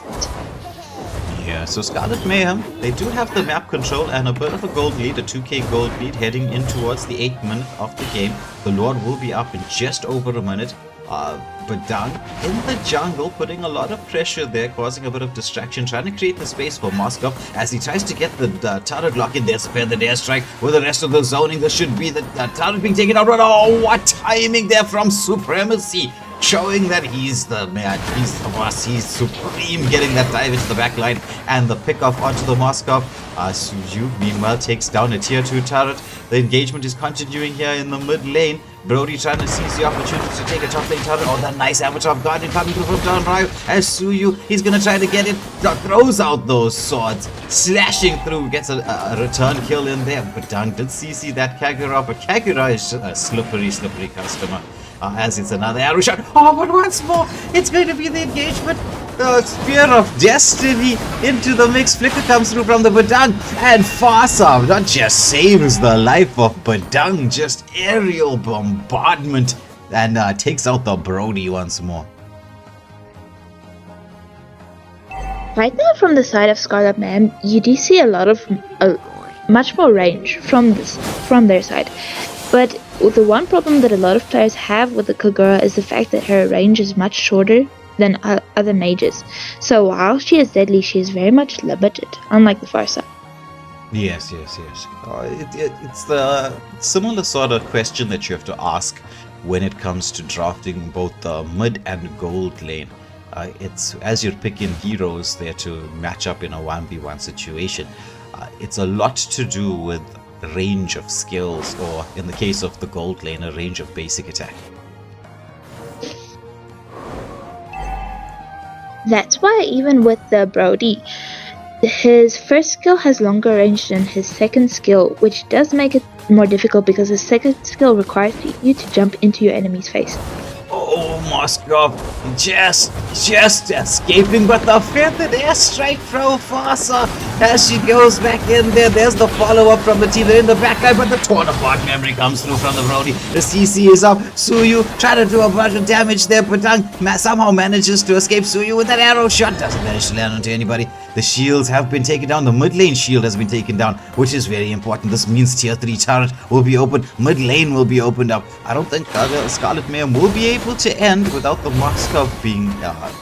Yeah, so Scarlett Mayhem, they do have the map control and a bit of a gold lead, a 2k gold lead heading in towards the 8th minute of the game. The Lord will be up in just over a minute. Badang in the jungle, putting a lot of pressure there, causing a bit of distraction, trying to create the space for Moscow as he tries to get the turret lock in there, spare the airstrike with the rest of the zoning. There should be the turret being taken out. Oh, what timing there from Supremacy! Showing that he's the man, he's the boss, he's supreme, getting that dive into the back line and the pick off onto the Moskov. Suju, meanwhile, takes down a tier 2 turret. The engagement is continuing here in the mid lane. Brody trying to seize the opportunity to take a top lane turret. Oh, that nice Avatar of Guardian coming through from down right. As Suyu, he's going to try to get it, throws out those swords, slashing through, gets a return kill in there. But Dang did CC that Kagura, but Kagura is a slippery customer. As it's another arrow shot. Oh, but once more, it's going to be the engagement. The Spear of Destiny into the mix. Flicker comes through from the Badang, and Farsa not just saves the life of Badang, just aerial bombardment, and takes out the Brody once more. Right now, from the side of Scarlet Man, you do see a lot of much more range from their side, but the one problem that a lot of players have with the Kagura is the fact that her range is much shorter than other mages. So while she is deadly, she is very much limited, unlike the Farsa. Yes. It's the similar sort of question that you have to ask when it comes to drafting both the mid and gold lane. It's as you're picking heroes there to match up in a 1v1 situation. It's a lot to do with range of skills, or in the case of the gold lane, a range of basic attack. That's why even with the Brody, his first skill has longer range than his second skill, which does make it more difficult because his second skill requires you to jump into your enemy's face. Oh, Moskov just escaping, but the feathered airstrike from Farsa as she goes back in there. There's the follow-up from the team. They're in the back line, but the torn apart memory comes through from the Brody. The CC is up. Suyu trying to do a bunch of damage there, but somehow manages to escape. Suyu with that arrow shot doesn't manage to land onto anybody. The shields have been taken down. The mid lane shield has been taken down, which is very important. This means tier 3 turret will be open. Mid lane will be opened up. I don't think Scarlet Mayhem will be able to end without the Moskov being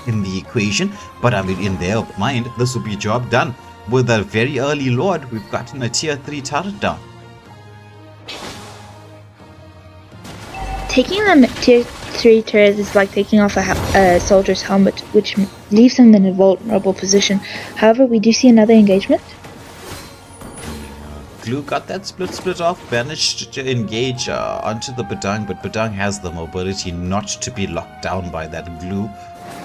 in the equation. But I mean, in their mind, this will be a job done. With a very early Lord, we've gotten a tier 3 turret down. Taking the tier 3 turret is like taking off a soldier's helmet, which leaves him in a vulnerable position. However, we do see another engagement. Glue got that split off, managed to engage onto the Badang, but Badang has the mobility not to be locked down by that glue.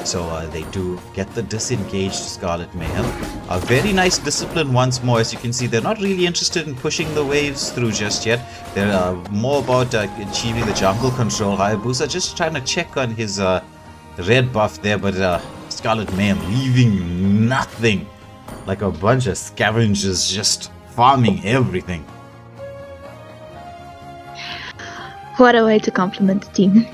So they do get the disengaged Scarlet Mayhem. A very nice discipline once more. As you can see, they're not really interested in pushing the waves through just yet. They're more about achieving the jungle control. Hayabusa just trying to check on his red buff there, but Scarlet Mayhem leaving nothing. Like a bunch of scavengers just farming everything. What a way to compliment the team.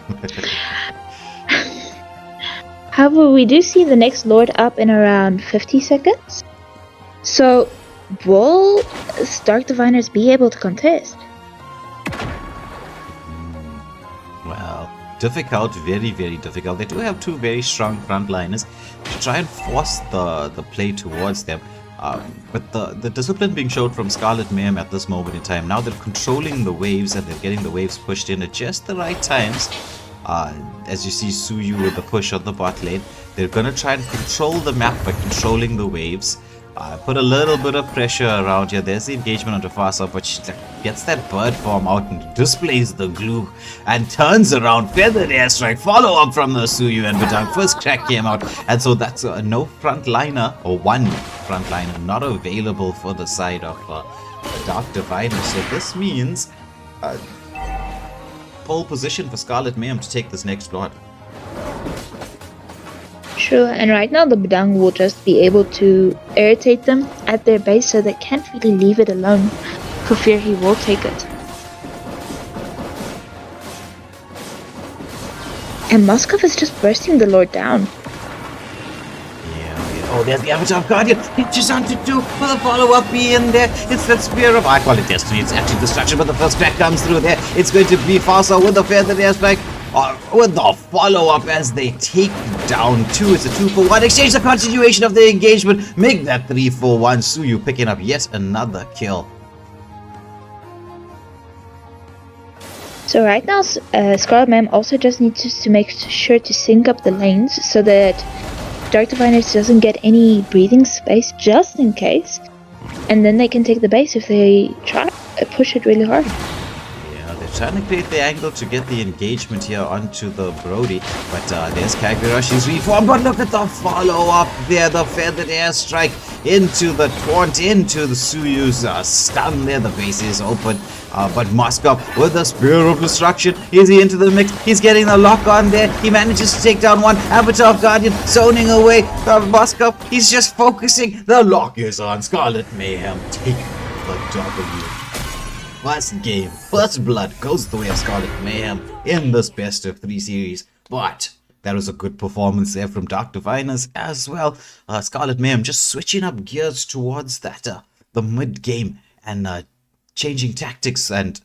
However, we do see the next Lord up in around 50 seconds. So, will Dark Diviners be able to contest? Well, difficult, very, very difficult. They do have two very strong frontliners to try and force the play towards them. But the discipline being showed from Scarlett Mayhem at this moment in time, now they're controlling the waves and they're getting the waves pushed in at just the right times. As you see Suyu with the push on the bot lane, they're going to try and control the map by controlling the waves. Put a little bit of pressure around here. There's the engagement onto Fasa, but she gets that bird form out and displays the glue and turns around. Feathered airstrike, follow up from the Suyu and Badang. First crack came out, and so that's no frontliner, or one frontliner, not available for the side of Dark Diviner. So this means pole position for Scarlett Mayhem to take this next Lord. True, and right now the Badang will just be able to irritate them at their base, so they can't really leave it alone for fear he will take it. And Moskov is just bursting the Lord down. Yeah. Oh, there's the Avatar Guardian. It's just on to do with a follow-up be in there. It's that Spear of... I call it Destiny. It's actually Destruction, but the first crack comes through there. It's going to be Fasa with the Feathered Airstrike. With the follow-up as they take down two. It's a 2-for-1 exchange, the continuation of the engagement. Make that 3-for-1. Suyu picking up yet another kill. So right now, Scarlet Mayhem also just needs to make sure to sync up the lanes so that Dark Diviners doesn't get any breathing space, just in case. And then they can take the base if they try push it really hard. Trying to create the angle to get the engagement here onto the Brody, but there's Conquerors, she's reformed, but look at the follow-up there, the feathered airstrike into the taunt, into the Suyu's stun there, the base is open, but Moskov with the Spear of Destruction, is he into the mix, he's getting the lock on there, he manages to take down one, Avatar Guardian zoning away from Moskov, he's just focusing, the lock is on, Scarlett Mayhem take the W. First game, first blood goes the way of Scarlett Mayhem in this best of 3 series. But that was a good performance there from Dark Diviners as well. Scarlett Mayhem just switching up gears towards that the mid game and changing tactics and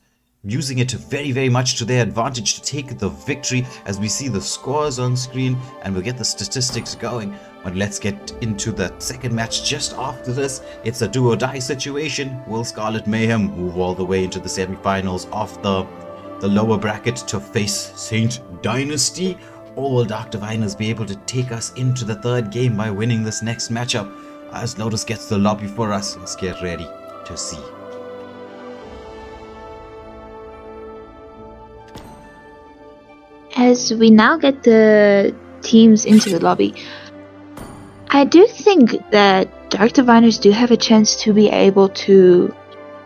using it very, very much to their advantage to take the victory, as we see the scores on screen and we'll get the statistics going. But let's get into the second match just after this. It's a do-or-die situation. Will Scarlett Mayhem move all the way into the semi-finals of the lower bracket to face Saint Dynasty? Or will Dark Diviners be able to take us into the third game by winning this next matchup? As Lotus gets the lobby for us, let's get ready to see. As we now get the teams into the lobby, I do think that Dark Diviners do have a chance to be able to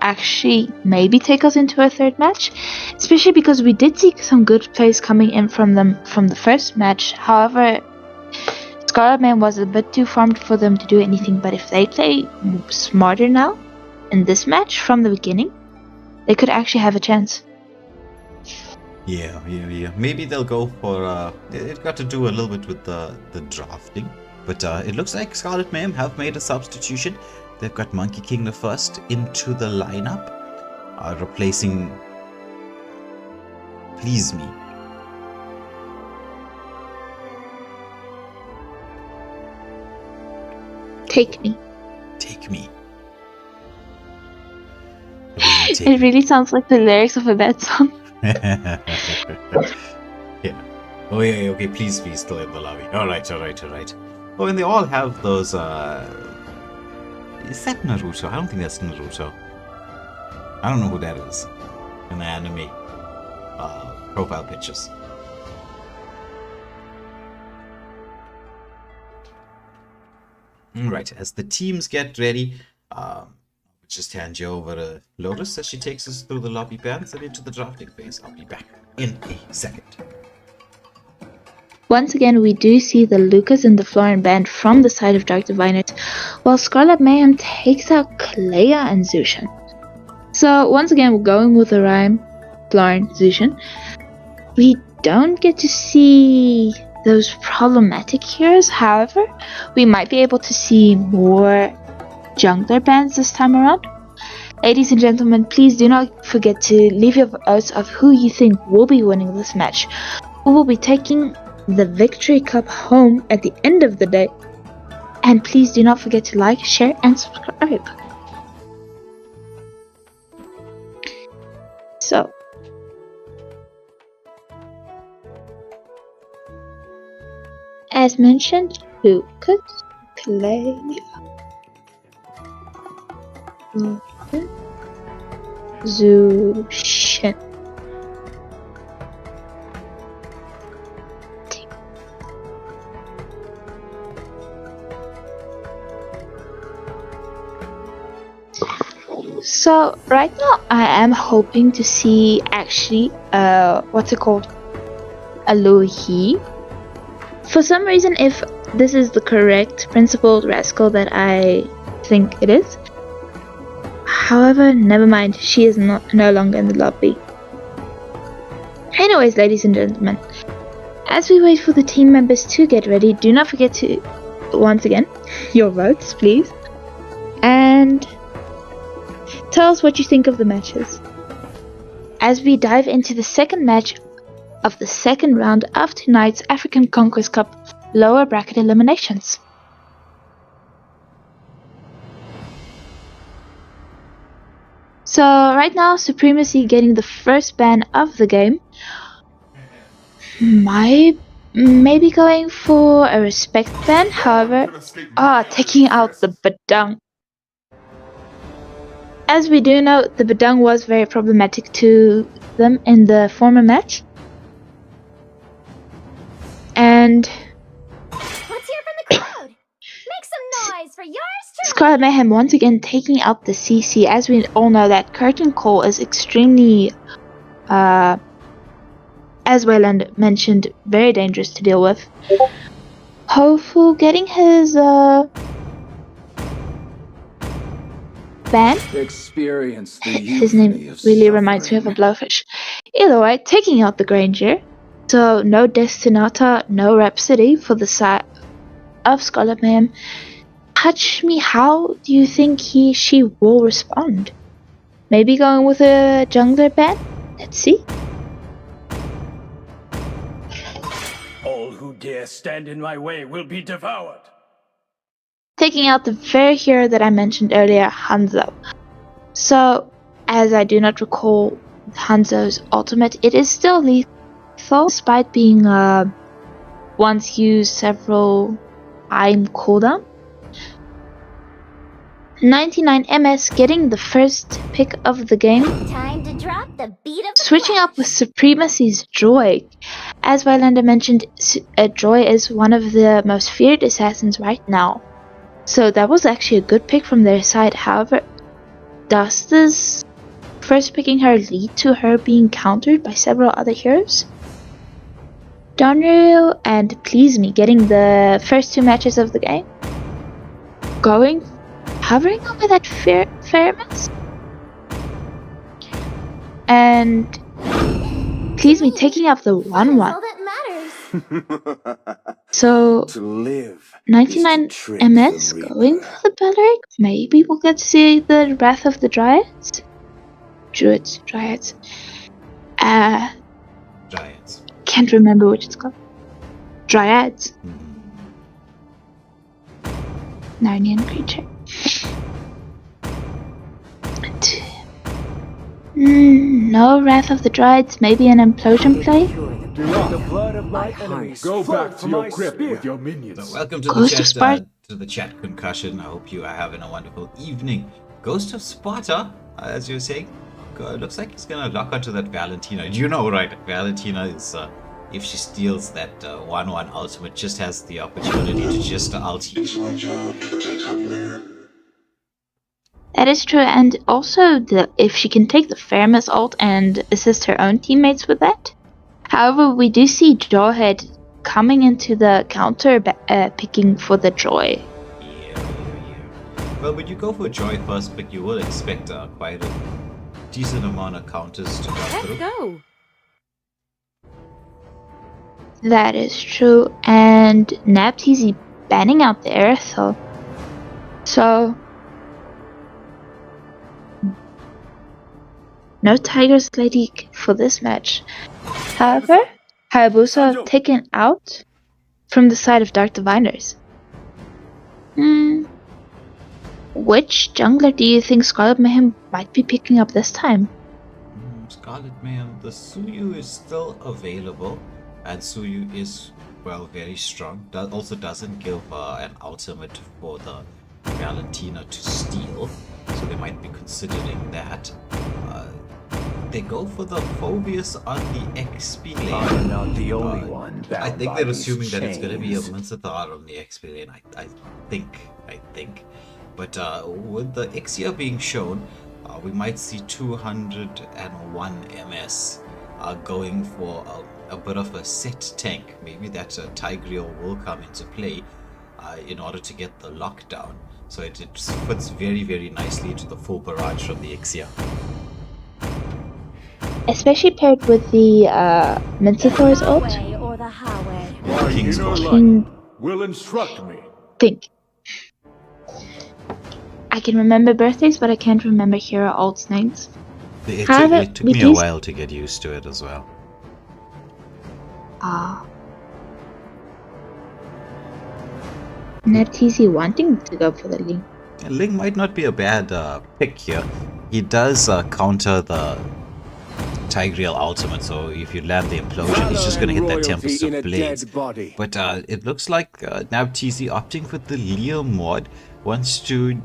actually maybe take us into a third match, especially because we did see some good plays coming in from them from the first match. However, Scarlet Man was a bit too farmed for them to do anything, but if they play smarter now in this match from the beginning, they could actually have a chance. Yeah. Maybe they'll go for, it's got to do a little bit with the drafting. But it looks like Scarlett Mayhem have made a substitution. They've got Monkey King the First into the lineup, replacing Please Me. Take me. Take me. It really sounds like the lyrics of a bad song. Yeah. Oh yeah, okay, Please Be still in the lobby. Alright. Oh, and they all have those, is that Naruto? I don't think that's Naruto. I don't know who that is in the anime profile pictures. Alright, as the teams get ready, just hand you over to Lotus as she takes us through the lobby bans and into the drafting phase. I'll be back in a second. Once again, we do see the Lucas and the Florin band from the side of Dark Diviners, while Scarlet Mayhem takes out Kalea and Zushan. So once again, we're going with the rhyme. Lauren Zushin, we don't get to see those problematic heroes. However, we might be able to see more jungler bans this time around. Ladies and gentlemen, please do not forget to leave your votes of who you think will be winning this match, who will be taking the victory cup home at the end of the day. And please do not forget to like, share, and subscribe. So, as mentioned, who could play Zushin? So right now I am hoping to see actually what's it called? Alohi. For some reason, if this is the correct principled rascal that I think it is. However, never mind, she is no longer in the lobby. Anyways, ladies and gentlemen, as we wait for the team members to get ready, do not forget to, once again, your votes, please. And tell us what you think of the matches. As we dive into the second match of the second round of tonight's African Conquerors Cup lower bracket eliminations. So right now, Supremacy getting the first ban of the game. Maybe going for a respect ban, however, taking out the Badang. As we do know, the Badang was very problematic to them in the former match. And Let's hear from the crowd. Make some noise for yours truly. Scarlett Mayhem once again taking out the CC. As we all know, that Curtain Call is extremely, as Wayland mentioned, very dangerous to deal with. Hopeful getting his ban. Experience the His name euphony of really reminds me of a blowfish. Either way, taking out the Granger. So no Destinata, no Rhapsody for the side of Scarlett Mayhem. Touch me, how do you think she will respond? Maybe going with a jungler ban? Let's see. All who dare stand in my way will be devoured. Taking out the very hero that I mentioned earlier, Hanzo. So, as I do not recall Hanzo's ultimate, it is still lethal despite being once used several time cooldown. 99 MS getting the first pick of the game. Time to drop the beat of the Switching up with Supremacy's Joy. As Wylander mentioned, Joy is one of the most feared assassins right now. So that was actually a good pick from their side. However, does this first picking her lead to her being countered by several other heroes? Donreal and Please Me getting the first two matches of the game. Hovering over that Fairness. And Please Me taking up the 1-1. all that matters. So to live. 99 MS going for the Belleric. Maybe we'll get to see the Wrath of the Dryads. Dryads. Giants. Can't remember which it's called. Dryads. Narnian creature. No Wrath of the Dryads. Maybe an implosion play. The blood of my enemies. Go back to your grip with your minions. So welcome to Ghost the of chat, Sparta. to the chat concussion. I hope you are having a wonderful evening. Ghost of Sparta, as you were saying, looks like he's gonna lock onto that Valentina. You know, right? Valentina is, if she steals that 1-1 ultimate, just has the opportunity to just ulti. That is true, and also if she can take the Fairness ult and assist her own teammates with that. However, we do see Jawhead coming into the counter picking for the Joy. Yeah. Well, when you go for Joy first pick, you will expect quite a decent amount of counters to come Let's through. go. That is true. And Naps easy banning out there, so no Tigers Lady for this match. However, Hayabusa taken out from the side of Dark Diviners. Which jungler do you think Scarlet Mayhem might be picking up this time? Scarlet Mayhem, the Suyu is still available, and Suyu is, well, very strong. Also doesn't give an ultimate for the Valentina to steal, so they might be considering that. They go for the Phobius on the XP lane. I'm not the only one. I think bound they're by assuming these that it's going to be a chains. Minsathar on the XP lane. I think. But with the Ixia being shown, we might see 201 MS going for a bit of a set tank. Maybe that Tigreal will come into play in order to get the lockdown. So it fits very, very nicely into the full barrage from the Ixia. Especially paired with the Minsathor's ult. Highway or the highway. My King's inner Court. light King will instruct me. think. I can remember birthdays, but I can't remember hero ults names. However, It took we me do a while to get used to it as well. NetTZ wanting to go for the Ling. Ling might not be a bad pick here. He does counter the Tigreal ultimate, so if you land the implosion, he's just going to hit that Tempest of Blades. But it looks like now TZ opting for the Leo mod, wants to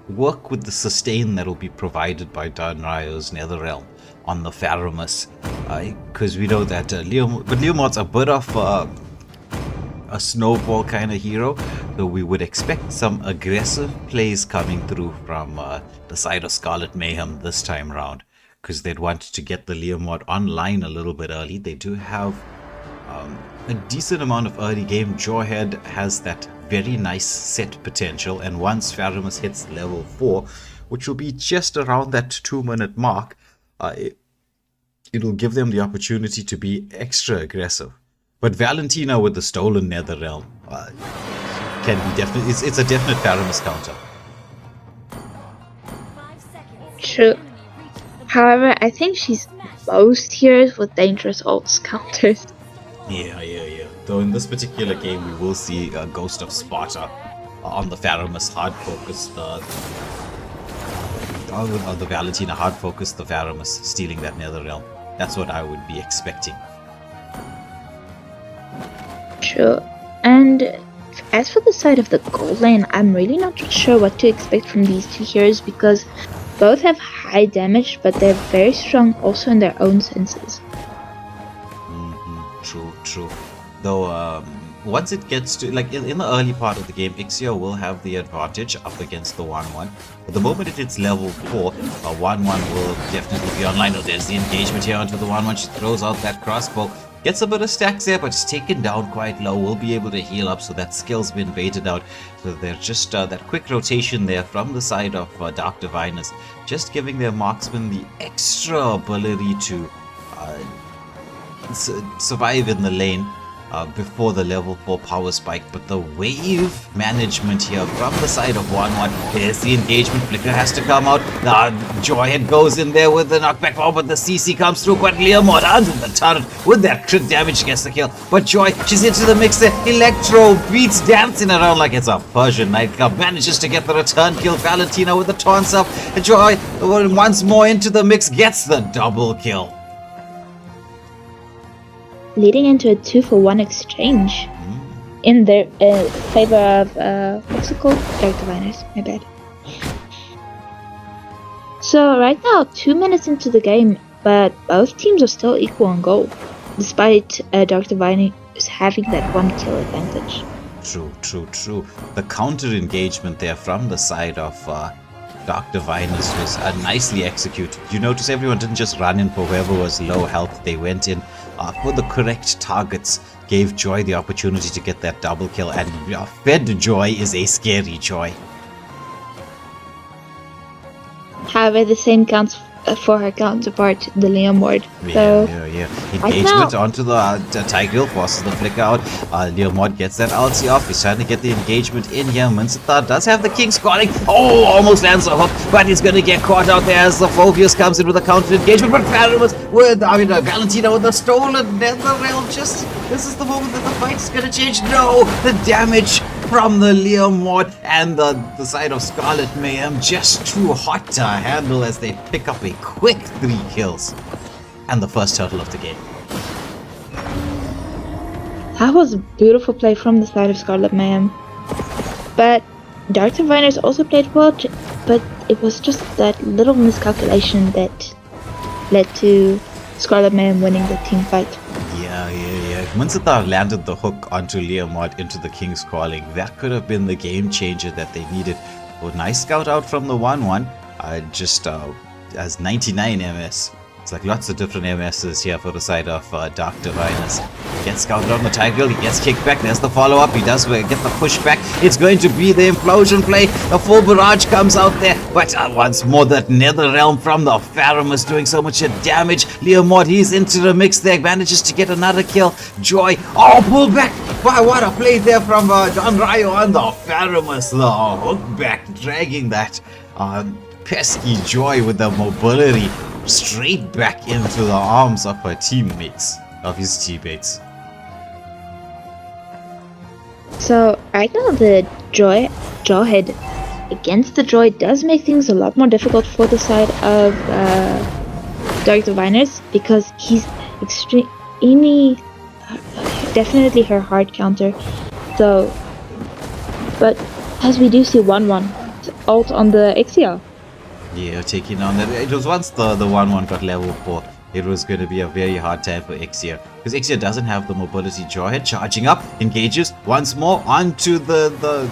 work with the sustain that will be provided by Danrayo's Netherrealm on the Pharamus. Because we know that Leo mod's a bit of a snowball kind of hero, so we would expect some aggressive plays coming through from the side of Scarlet Mayhem this time round, because they'd want to get the Leo mod online a little bit early. They do have a decent amount of early game. Jawhead has that very nice set potential, and once Pharamus hits level 4, which will be just around that 2-minute mark, it'll give them the opportunity to be extra aggressive. But Valentina with the stolen Netherrealm can be definitely, it's a definite Pharamus counter. 5 seconds. True. However, I think she's most heroes with dangerous ults counters. Yeah. Though in this particular game, we will see a Ghost of Sparta on the Pharamus hard focus, the Valentina hard focus, the Pharamus stealing that Netherrealm. That's what I would be expecting. True. And as for the side of the gold lane, I'm really not sure what to expect from these two heroes, because both have high damage, but they're very strong also in their own senses. True. Though, once it gets to, like, in the early part of the game, Ixia will have the advantage up against the 1-1. But the moment it hits level 4, 1-1 will definitely be online. Oh, there's the engagement here onto the 1-1. She throws out that crossbow. Gets a bit of stacks there, but it's taken down quite low. Will be able to heal up, so that skill's been baited out. So there's just that quick rotation there from the side of Dark Diviners, just giving their marksman the extra ability to survive in the lane before the level 4 power spike. But the wave management here from the side of 1-1, there's the engagement. Flicker has to come out. Joyhead goes in there with the knockback power, but the CC comes through. But Leomord under the turret with that crit damage gets the kill. But Joy, she's into the mix there. Electro beats dancing around like it's a Persian nightclub. Manages to get the return kill. Valentina with the taunts up. Joy once more into the mix, gets the double kill. Leading into a 2-for-1 exchange in their favor of what's it called? Dark Diviners, my bad. So right now, 2 minutes into the game, but both teams are still equal on gold, despite Dark Diviners having that 1 kill advantage. True. The counter engagement there from the side of Dark Diviners was nicely executed. You notice everyone didn't just run in for whoever was low health. They went in for the correct targets, gave Joy the opportunity to get that double kill, and fed Joy is a scary Joy. However, the same counts for her counterpart, the Leomord. Yeah. Engagement onto the Tigreal, forces the flicker out. Leomord gets that ulti off. He's trying to get the engagement in here. Mincetar does have the King's Calling. Oh, almost lands a hook, but he's going to get caught out there as the Phobius comes in with a counter engagement. But Valentina with the stolen Netherrealm. This is the moment that the fight is going to change. No, the damage from the Leomord and the side of Scarlett Mayhem just too hot to handle as they pick up a quick 3 kills and the first turtle of the game. That was a beautiful play from the side of Scarlett Mayhem. But Dark Diviners also played well, but it was just that little miscalculation that led to Scarlett Mayhem winning the team fight. Yeah. Mincetar landed the hook onto Leomord into the King's Calling. That could have been the game changer that they needed. Oh, nice scout out from the 1-1. Just has 99 MS. It's like lots of different MSs here for the side of Dark Diviners. Gets scouted on the Tigreal, he gets kicked back, there's the follow-up, he does get the pushback. It's going to be the implosion play, the full barrage comes out there, but once more that Netherrealm from the Pharamus doing so much damage. Leomord, he's into the mix there, manages to get another kill. Joy, pull back! Wow, what a play there from Don Ryo on the Pharamus, the hook back, dragging that pesky Joy with the mobility straight back into the arms of her teammates, of his teammates. So right now the Jawhead against the Joy does make things a lot more difficult for the side of Dark Diviners, because he's definitely her hard counter. So, but as we do see 1-1 ult on the XCR. Yeah, taking on that. It was once the 1-1 got level 4. It was going to be a very hard time for Exia, because Exia doesn't have the mobility. Jawhead charging up, engages once more onto the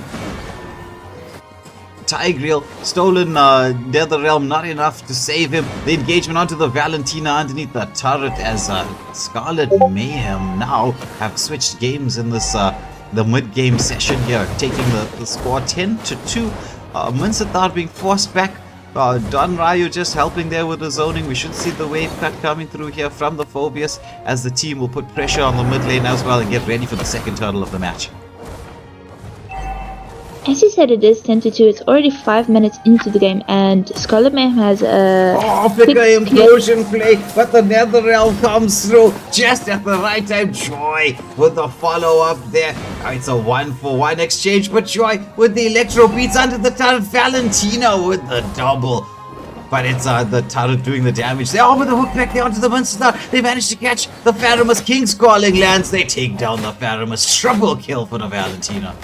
Tigreal. Stolen Netherrealm, not enough to save him. The engagement onto the Valentina underneath the turret as Scarlett Mayhem now have switched games in this the mid-game session here, taking the score 10-2. Mincetar being forced back. Don Ryu just helping there with the zoning. We should see the wave cut coming through here from the Phobius as the team will put pressure on the mid lane as well and get ready for the second turtle of the match. As you said, it is 10-2. It's already 5 minutes into the game, and Scarlett Mayhem has a flicker implosion play, but the Netherrealm comes through just at the right time. Joy with the follow-up there. It's a 1-for-1 exchange, but Joy with the electro beats under the turret. Valentina with the double. But it's the turret doing the damage. They with the hook back there onto the Mincetar. They managed to catch the Pharamus. King's Calling lands. They take down the Pharamus. Triple kill for the Valentina.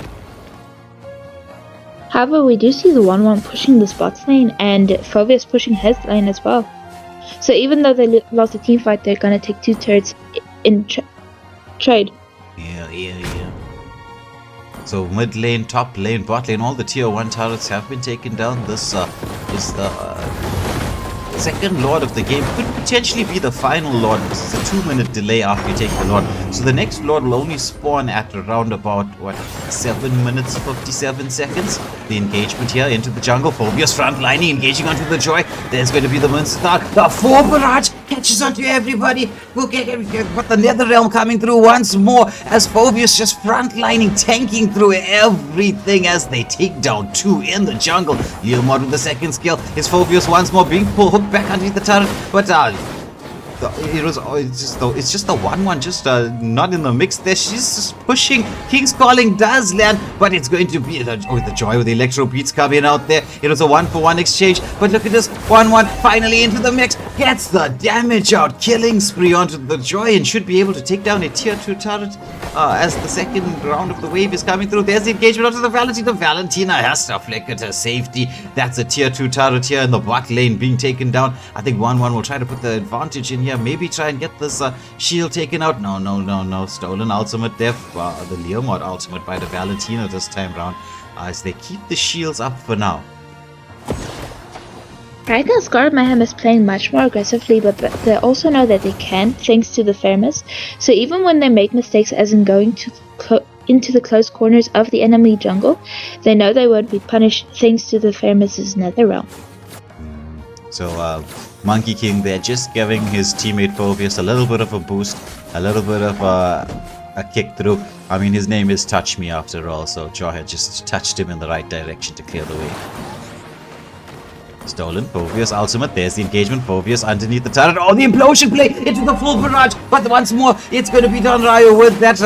However, we do see the 1-1 pushing the spots lane, and Phobius pushing his lane as well. So even though they lost the team fight, they're gonna take 2 turrets in trade. Yeah. So mid lane, top lane, bot lane, all the tier 1 turrets have been taken down. This is the second Lord of the game. Could potentially be the final Lord. This is a 2-minute delay after you take the Lord. So the next Lord will only spawn at around about, 7 minutes 57 seconds. The engagement here into the jungle. Phobius frontlining, engaging onto the Joy. There's going to be the Mincetar. The 4 barrage catches onto everybody. But the Netherrealm coming through once more as Phobius just frontlining, tanking through everything as they take down 2 in the jungle. Leomord with the second skill. Is Phobius once more being pulled back underneath the turret, but it's just the 1-1, just not in the mix there. She's just pushing. King's Calling does land, but it's going to be the Joy with the electro beats coming out there. It was a 1-for-1 exchange, but look at this 1-1 finally into the mix, gets the damage out, killing spree onto the Joy, and should be able to take down a tier 2 turret as the second round of the wave is coming through. There's the engagement onto the Valentina. The Valentina has to flicker to safety. That's a tier 2 turret here in the bot lane being taken down. I think 1-1 will try to put the advantage in here. Maybe try and get this shield taken out. No. Stolen ultimate there. The Leomord ultimate by the Valentina this time round. As they keep the shields up for now. Right now, Scarlett Mayhem is playing much more aggressively, but they also know that they can, thanks to the Pharamus. So even when they make mistakes, as in going into the close corners of the enemy jungle, they know they won't be punished thanks to the Pharamus' Netherrealm. So Monkey King there just giving his teammate Phobius a little bit of a boost, a little bit of a kick through. I mean, his name is Touch Me after all, so Jawhead just touched him in the right direction to clear the way. Stolen, Phobius ultimate, there's the engagement, Phobius underneath the turret. Oh, the implosion play into the full barrage, but once more, it's going to be Don Ryo with that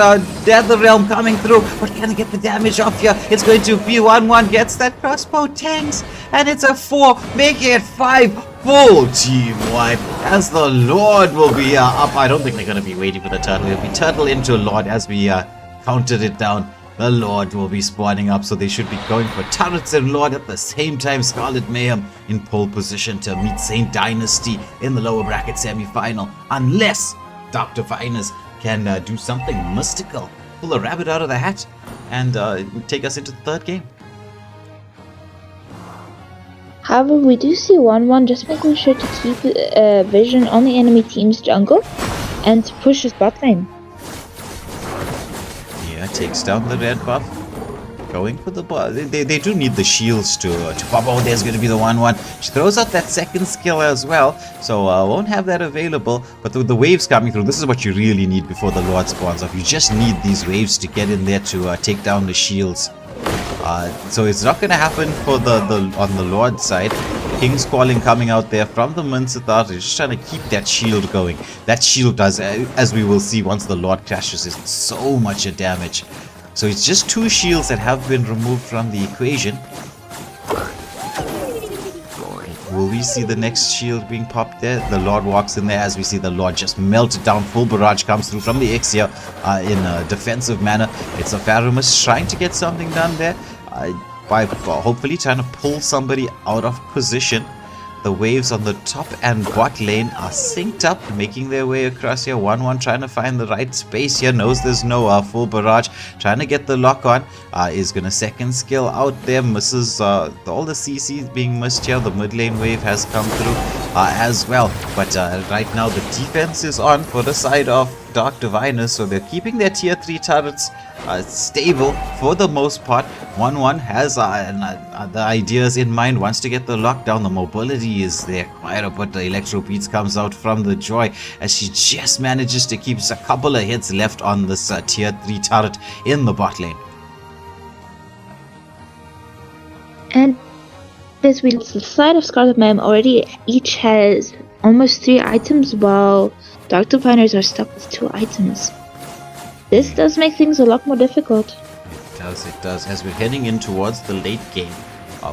Nether Realm coming through, but can he get the damage off here? It's going to be 1-1, gets that crossbow, tanks, and it's a 4, making it 5, full team wipe, as the Lord will be up. I don't think they're going to be waiting for the turtle, it'll be turtle into Lord as we counted it down. The Lord will be spawning up, so they should be going for turrets and Lord at the same time. Scarlet Mayhem in pole position to meet St. Dynasty in the lower bracket semi-final. Unless Dr. Finers can do something mystical, pull a rabbit out of the hat, and take us into the third game. However, we do see 1-1 just making sure to keep vision on the enemy team's jungle and to push his bot lane. Yeah, takes down the red buff. Going for the bot. They do need the shields to pop. Oh, there's going to be the 1-1. She throws out that second skill as well, so won't have that available. But with the waves coming through, this is what you really need before the Lord spawns off. You just need these waves to get in there to take down the shields. So it's not going to happen for on the Lord side. King's Calling coming out there from the Minsithar. He's just trying to keep that shield going. That shield does, as we will see once the Lord crashes, is so much damage. So it's just 2 shields that have been removed from the equation. Will we see the next shield being popped there? The Lord walks in there as we see the Lord just melted down. Full barrage comes through from the Ixia in a defensive manner. It's a Pharaohmus trying to get something done there. By hopefully trying to pull somebody out of position. The waves on the top and bot lane are synced up, making their way across here. 1-1 trying to find the right space here. Knows there's no full barrage. Trying to get the lock on. Is going to second skill out there. Misses all the CCs being missed here. The mid lane wave has come through as well. But right now the defense is on for the side of Dark Diviners. So they're keeping their tier 3 turrets stable for the most part. 1-1 has the ideas in mind, wants to get the lockdown. The mobility is there quite a bit. The Electro Beats comes out from the Joy as she just manages to keep a couple of hits left on this tier 3 turret in the bot lane. And as we look to the side of Scarlet Mayhem already each has almost 3 items, while Dark Diviners are stuck with 2 items. This does make things a lot more difficult. It does. As we're heading in towards the late game,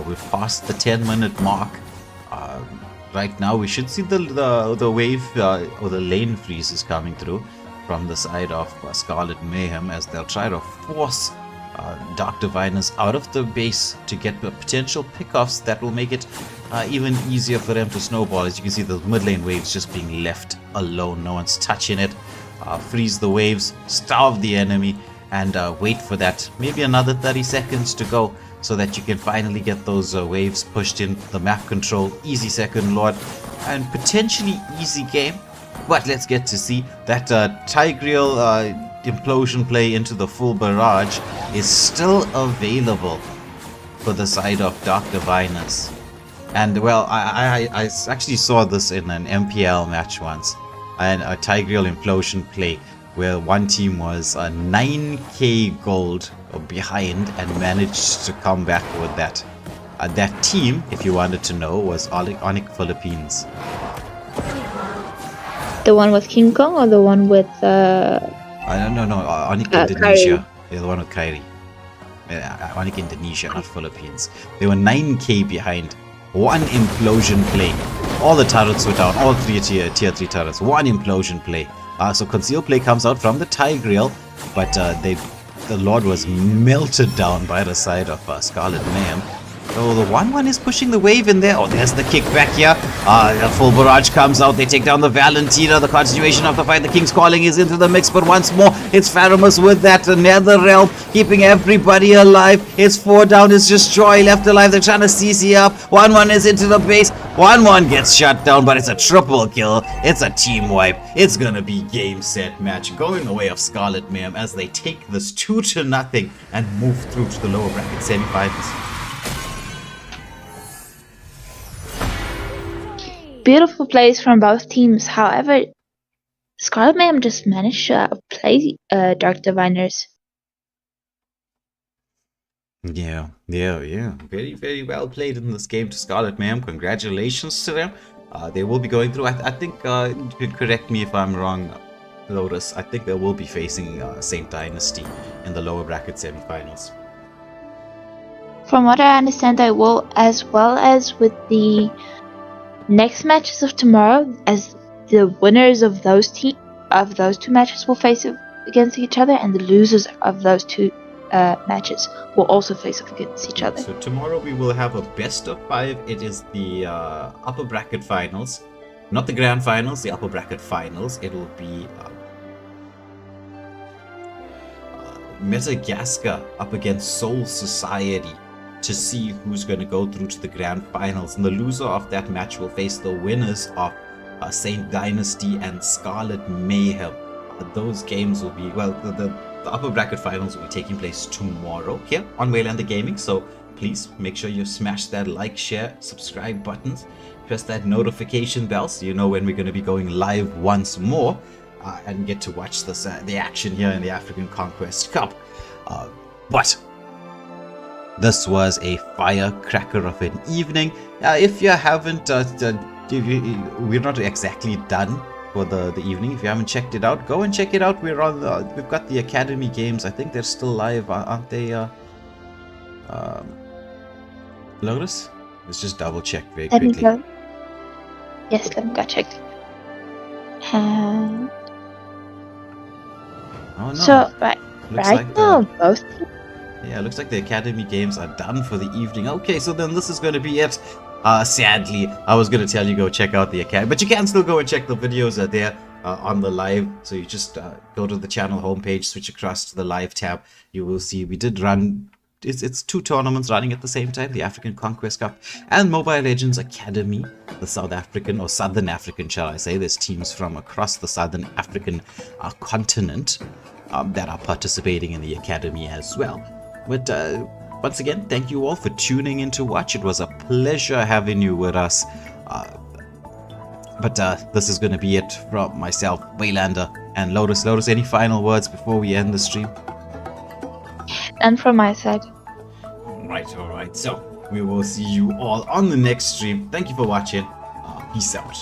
we've passed the 10-minute mark. Right now we should see the wave or the lane freezes coming through from the side of Scarlet Mayhem as they'll try to force Dark Diviners out of the base to get the potential pickoffs that will make it even easier for them to snowball. As you can see, the mid lane waves just being left alone. No one's touching it. Freeze the waves, starve the enemy, and wait for that maybe another 30 seconds to go so that you can finally get those waves pushed in. The map control, easy second Lord, and potentially easy game. But let's get to see that Tigreal implosion play into the full barrage is still available for the side of Dark Diviners. And well, I actually saw this in an MPL match once, and a Tigreal implosion play where one team was 9k gold behind and managed to come back with that. That team, if you wanted to know, was Onyx Philippines. The one with King Kong or the one with No, Onyx Indonesia. They're the one with Kyrie. Onyx Indonesia, not Philippines. They were 9k behind. One implosion play. All the turrets were down. All 3 tier 3 turrets. One implosion play. So conceal play comes out from the Tigreal, but the Lord was melted down by the side of Scarlet Mayhem. So the 1-1 is pushing the wave in there. Oh, there's the kickback here. The full barrage comes out. They take down the Valentina. The continuation of the fight. The King's Calling is into the mix, but once more, it's Pharaohmus with that Nether Realm, keeping everybody alive. It's 4 down. It's just Joy left alive. They're trying to CC up. 1-1 is into the base. 1-1 gets shut down, but it's a triple kill. It's a team wipe. It's gonna be game, set, match, going the way of Scarlet Mayhem as they take this 2-0 and move through to the lower bracket semi-finals. beautiful plays from both teams. However, Scarlet Mayhem just managed to outplay Dark Diviners. Yeah. Very, very well played in this game to Scarlet Mayhem. Congratulations to them. They will be going through. I think you can correct me if I'm wrong, Lotus. I think they will be facing Saint Dynasty in the lower bracket semifinals. From what I understand, they will, as well as with the next matches of tomorrow, as the winners of those two matches will face against each other, and the losers of those two matches will also face off against each other. So tomorrow we will have a best of 5. It is the upper bracket finals, not the grand finals, the upper bracket finals. It will be Madagascar up against Soul Society to see who's going to go through to the grand finals, and the loser of that match will face the winners of Saint Dynasty and Scarlet Mayhem. Those games will be, well, the upper bracket finals will be taking place tomorrow here on Waylander Gaming, so please make sure you smash that like, share, subscribe buttons, press that notification bell so you know when we're going to be going live once more, and get to watch this the action here in the African Conquest Cup. But this was a firecracker of an evening. If you haven't, we're not exactly done for the evening. If you haven't checked it out, go and check it out. We're on we've got the Academy games. I think they're still live, aren't they? Lotus? Let's just double check very Let me quickly. go. Yes, let me go check. And Oh no. so right Looks right like now, both teams. Yeah, looks like the Academy games are done for the evening. Okay, so then this is going to be it. Sadly, I was going to tell you go check out the Academy, but you can still go and check the videos are there on the live. So you just go to the channel homepage, switch across to the live tab. You will see we did run. It's 2 tournaments running at the same time, the African Conquest Cup and Mobile Legends Academy, the South African, or Southern African, shall I say. There's teams from across the Southern African continent that are participating in the Academy as well. But once again, thank you all for tuning in to watch. It was a pleasure having you with us. But this is going to be it from myself, Waylander, and Lotus. Lotus, any final words before we end the stream? And from my side. Alright. So we will see you all on the next stream. Thank you for watching. Peace out.